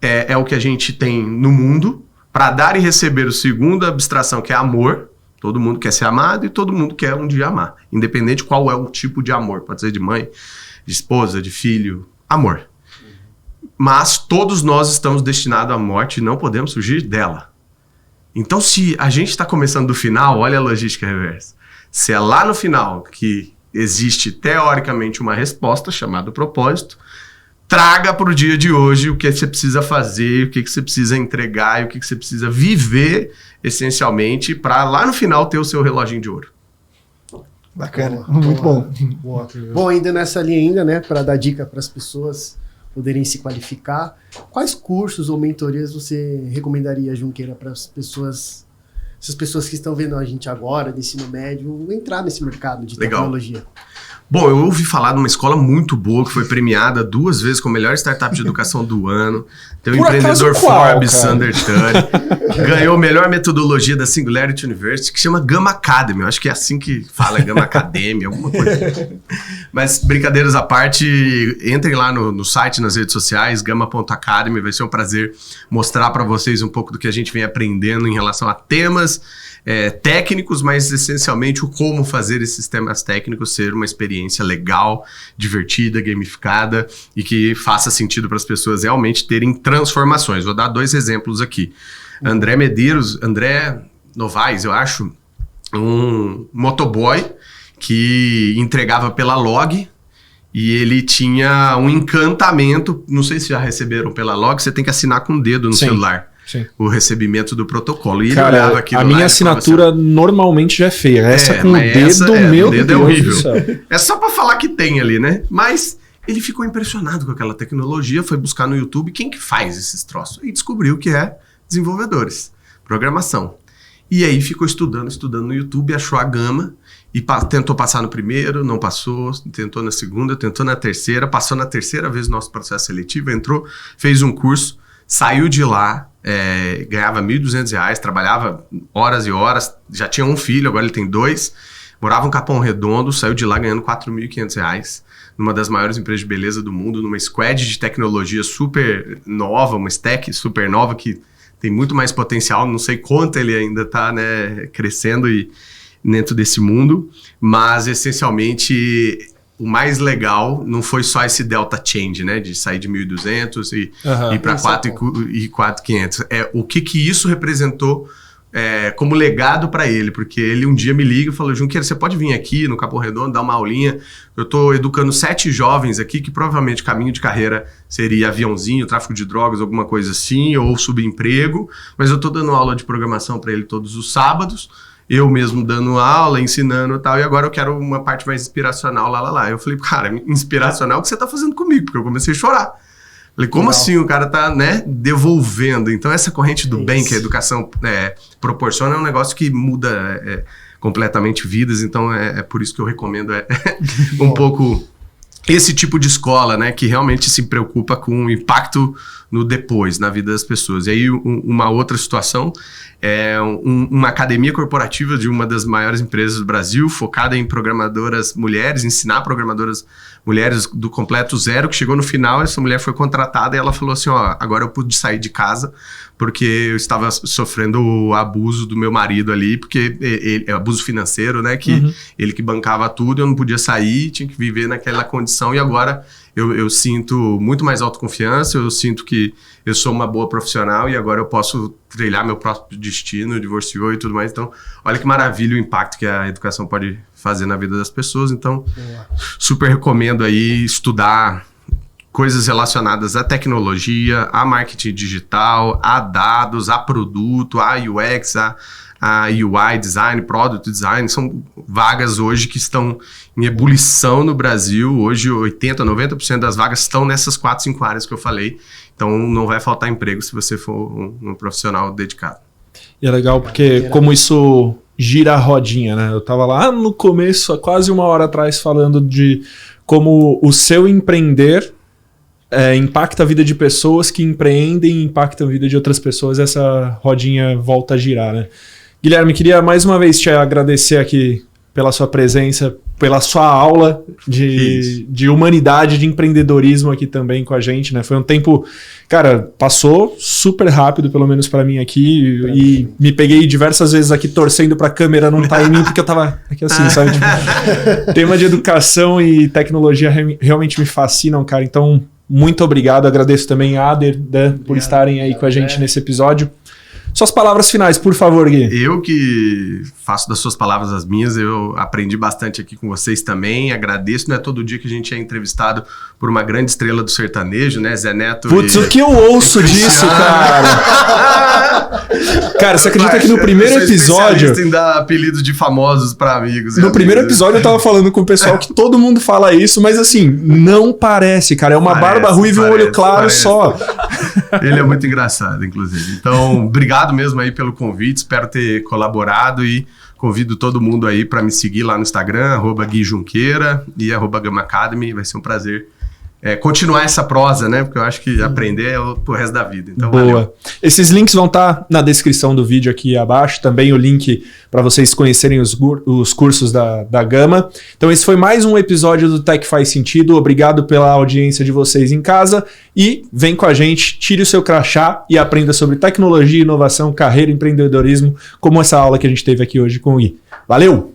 é o que a gente tem no mundo para dar e receber o segundo abstração, que é amor. Todo mundo quer ser amado e todo mundo quer um dia amar. Independente qual é o tipo de amor. Pode ser de mãe, de esposa, de filho. Amor. Mas todos nós estamos destinados à morte e não podemos fugir dela. Então, se a gente está começando do final, olha a logística reversa. Se é lá no final que existe, teoricamente, uma resposta chamada propósito, traga para o dia de hoje o que você precisa fazer, o que você precisa entregar e o que você precisa viver, essencialmente, para lá no final ter o seu reloginho de ouro. Bacana, muito bom. Boa. Bom, ainda nessa linha ainda, né, para dar dica para as pessoas poderem se qualificar, quais cursos ou mentorias você recomendaria, Junqueira, para as pessoas... Essas pessoas que estão vendo a gente agora, do ensino médio, entrar nesse mercado de tecnologia? Bom, eu ouvi falar de uma escola muito boa que foi premiada 2 vezes como melhor startup de educação do ano. Tem o empreendedor Forbes Under 30. Ganhou a melhor metodologia da Singularity University, que chama Gamma Academy. Eu acho que é assim que fala, Gamma Academy, alguma coisa. Mas, brincadeiras à parte, entrem lá no site, nas redes sociais, gamma.academy. Vai ser um prazer mostrar para vocês um pouco do que a gente vem aprendendo em relação a temas técnicos, mas essencialmente o como fazer esses temas técnicos ser uma experiência legal, divertida, gamificada e que faça sentido para as pessoas realmente terem transformações. Vou dar 2 exemplos aqui. André Novaes, eu acho, um motoboy que entregava pela Log e ele tinha um encantamento, não sei se já receberam pela Log, você tem que assinar com o dedo no celular. Sim. O recebimento do protocolo. E cara, ele olhava aquilo a minha assinatura normalmente já é feia. Essa com o dedo, meu Deus é horrível. Do céu. É só pra falar que tem ali, né? Mas ele ficou impressionado com aquela tecnologia, foi buscar no YouTube quem que faz esses troços. E descobriu que é desenvolvedores, programação. E aí ficou estudando no YouTube, achou a Gamma e tentou passar no primeiro, não passou, tentou na segunda, tentou na terceira, passou na terceira vez no nosso processo seletivo, entrou, fez um curso, saiu de lá, ganhava R$1.200, trabalhava horas e horas, já tinha um filho, agora ele tem 2, morava em Capão Redondo, saiu de lá ganhando R$4.500, numa das maiores empresas de beleza do mundo, numa squad de tecnologia super nova, uma stack super nova que tem muito mais potencial, não sei quanto ele ainda está, né, crescendo e dentro desse mundo, mas essencialmente o mais legal não foi só esse delta change, né, de sair de 1.200 e ir para 4.500. O que isso representou como legado para ele, porque ele um dia me liga e falou: Junqueira, você pode vir aqui no Capão Redondo dar uma aulinha? Eu estou educando 7 jovens aqui que provavelmente caminho de carreira seria aviãozinho, tráfico de drogas, alguma coisa assim, ou subemprego, mas eu estou dando aula de programação para ele todos os sábados, eu mesmo dando aula, ensinando e tal, e agora eu quero uma parte mais inspiracional, lá. Eu falei: cara, inspiracional é o que você tá fazendo comigo, porque eu comecei a chorar. Falei: como assim o cara tá, né, devolvendo? Então essa corrente do bem que a educação proporciona é um negócio que muda completamente vidas, então é por isso que eu recomendo um pouco esse tipo de escola, né, que realmente se preocupa com o impacto no depois, na vida das pessoas. E aí uma outra situação é uma academia corporativa de uma das maiores empresas do Brasil, focada em programadoras mulheres, ensinar programadoras mulheres do completo zero, que chegou no final, essa mulher foi contratada e ela falou assim: ó, agora eu pude sair de casa porque eu estava sofrendo o abuso do meu marido ali, porque abuso financeiro, né, que ele que bancava tudo, eu não podia sair, tinha que viver naquela condição, e agora eu sinto muito mais autoconfiança, eu sinto que eu sou uma boa profissional e agora eu posso trilhar meu próprio destino, divorciou e tudo mais. Então, olha que maravilha o impacto que a educação pode fazer na vida das pessoas. Então, super recomendo aí estudar coisas relacionadas à tecnologia, a marketing digital, a dados, a produto, a UX, a UI design, product design, são vagas hoje que estão em ebulição no Brasil. Hoje 80%, 90% das vagas estão nessas 4, 5 áreas que eu falei. Então não vai faltar emprego se você for um profissional dedicado. E é legal porque como isso gira a rodinha, né? Eu tava lá no começo, há quase 1 hora atrás, falando de como o seu empreender impacta a vida de pessoas que empreendem e impactam a vida de outras pessoas. Essa rodinha volta a girar, né? Guilherme, queria mais uma vez te agradecer aqui pela sua presença, pela sua aula de humanidade, de empreendedorismo aqui também com a gente, né? Foi um tempo, cara, passou super rápido, pelo menos para mim aqui, e me peguei diversas vezes aqui torcendo pra câmera não estar em mim, porque eu tava aqui assim, sabe? Tipo, tema de educação e tecnologia realmente me fascinam, cara. Então, muito obrigado. Agradeço também a Ader, Dan, por estarem aí com a gente nesse episódio. Suas palavras finais, por favor, Gui. Eu que faço das suas palavras as minhas, eu aprendi bastante aqui com vocês também, agradeço, não é todo dia que a gente é entrevistado por uma grande estrela do sertanejo, né, Zé Neto. Putz, o que eu ouço disso, cara? Cara, você acredita que no primeiro episódio... em dar apelidos de famosos para amigos. No primeiro episódio eu tava falando com o pessoal que todo mundo fala isso, mas assim, não parece, cara, é uma barba ruiva e um olho claro só. Ele é muito engraçado, inclusive. Então, obrigado mesmo aí pelo convite, espero ter colaborado e convido todo mundo aí para me seguir lá no Instagram, @GuiJunqueira e @Gama Academy, vai ser um prazer continuar essa prosa, né? Porque eu acho que aprender é pro resto da vida. Então, boa. valeu. Esses links vão estar na descrição do vídeo aqui abaixo. Também o link para vocês conhecerem os cursos da Gama. Então esse foi mais um episódio do Tech Faz Sentido. Obrigado pela audiência de vocês em casa. E vem com a gente, tire o seu crachá e aprenda sobre tecnologia, inovação, carreira, empreendedorismo, como essa aula que a gente teve aqui hoje com o Gui. Valeu!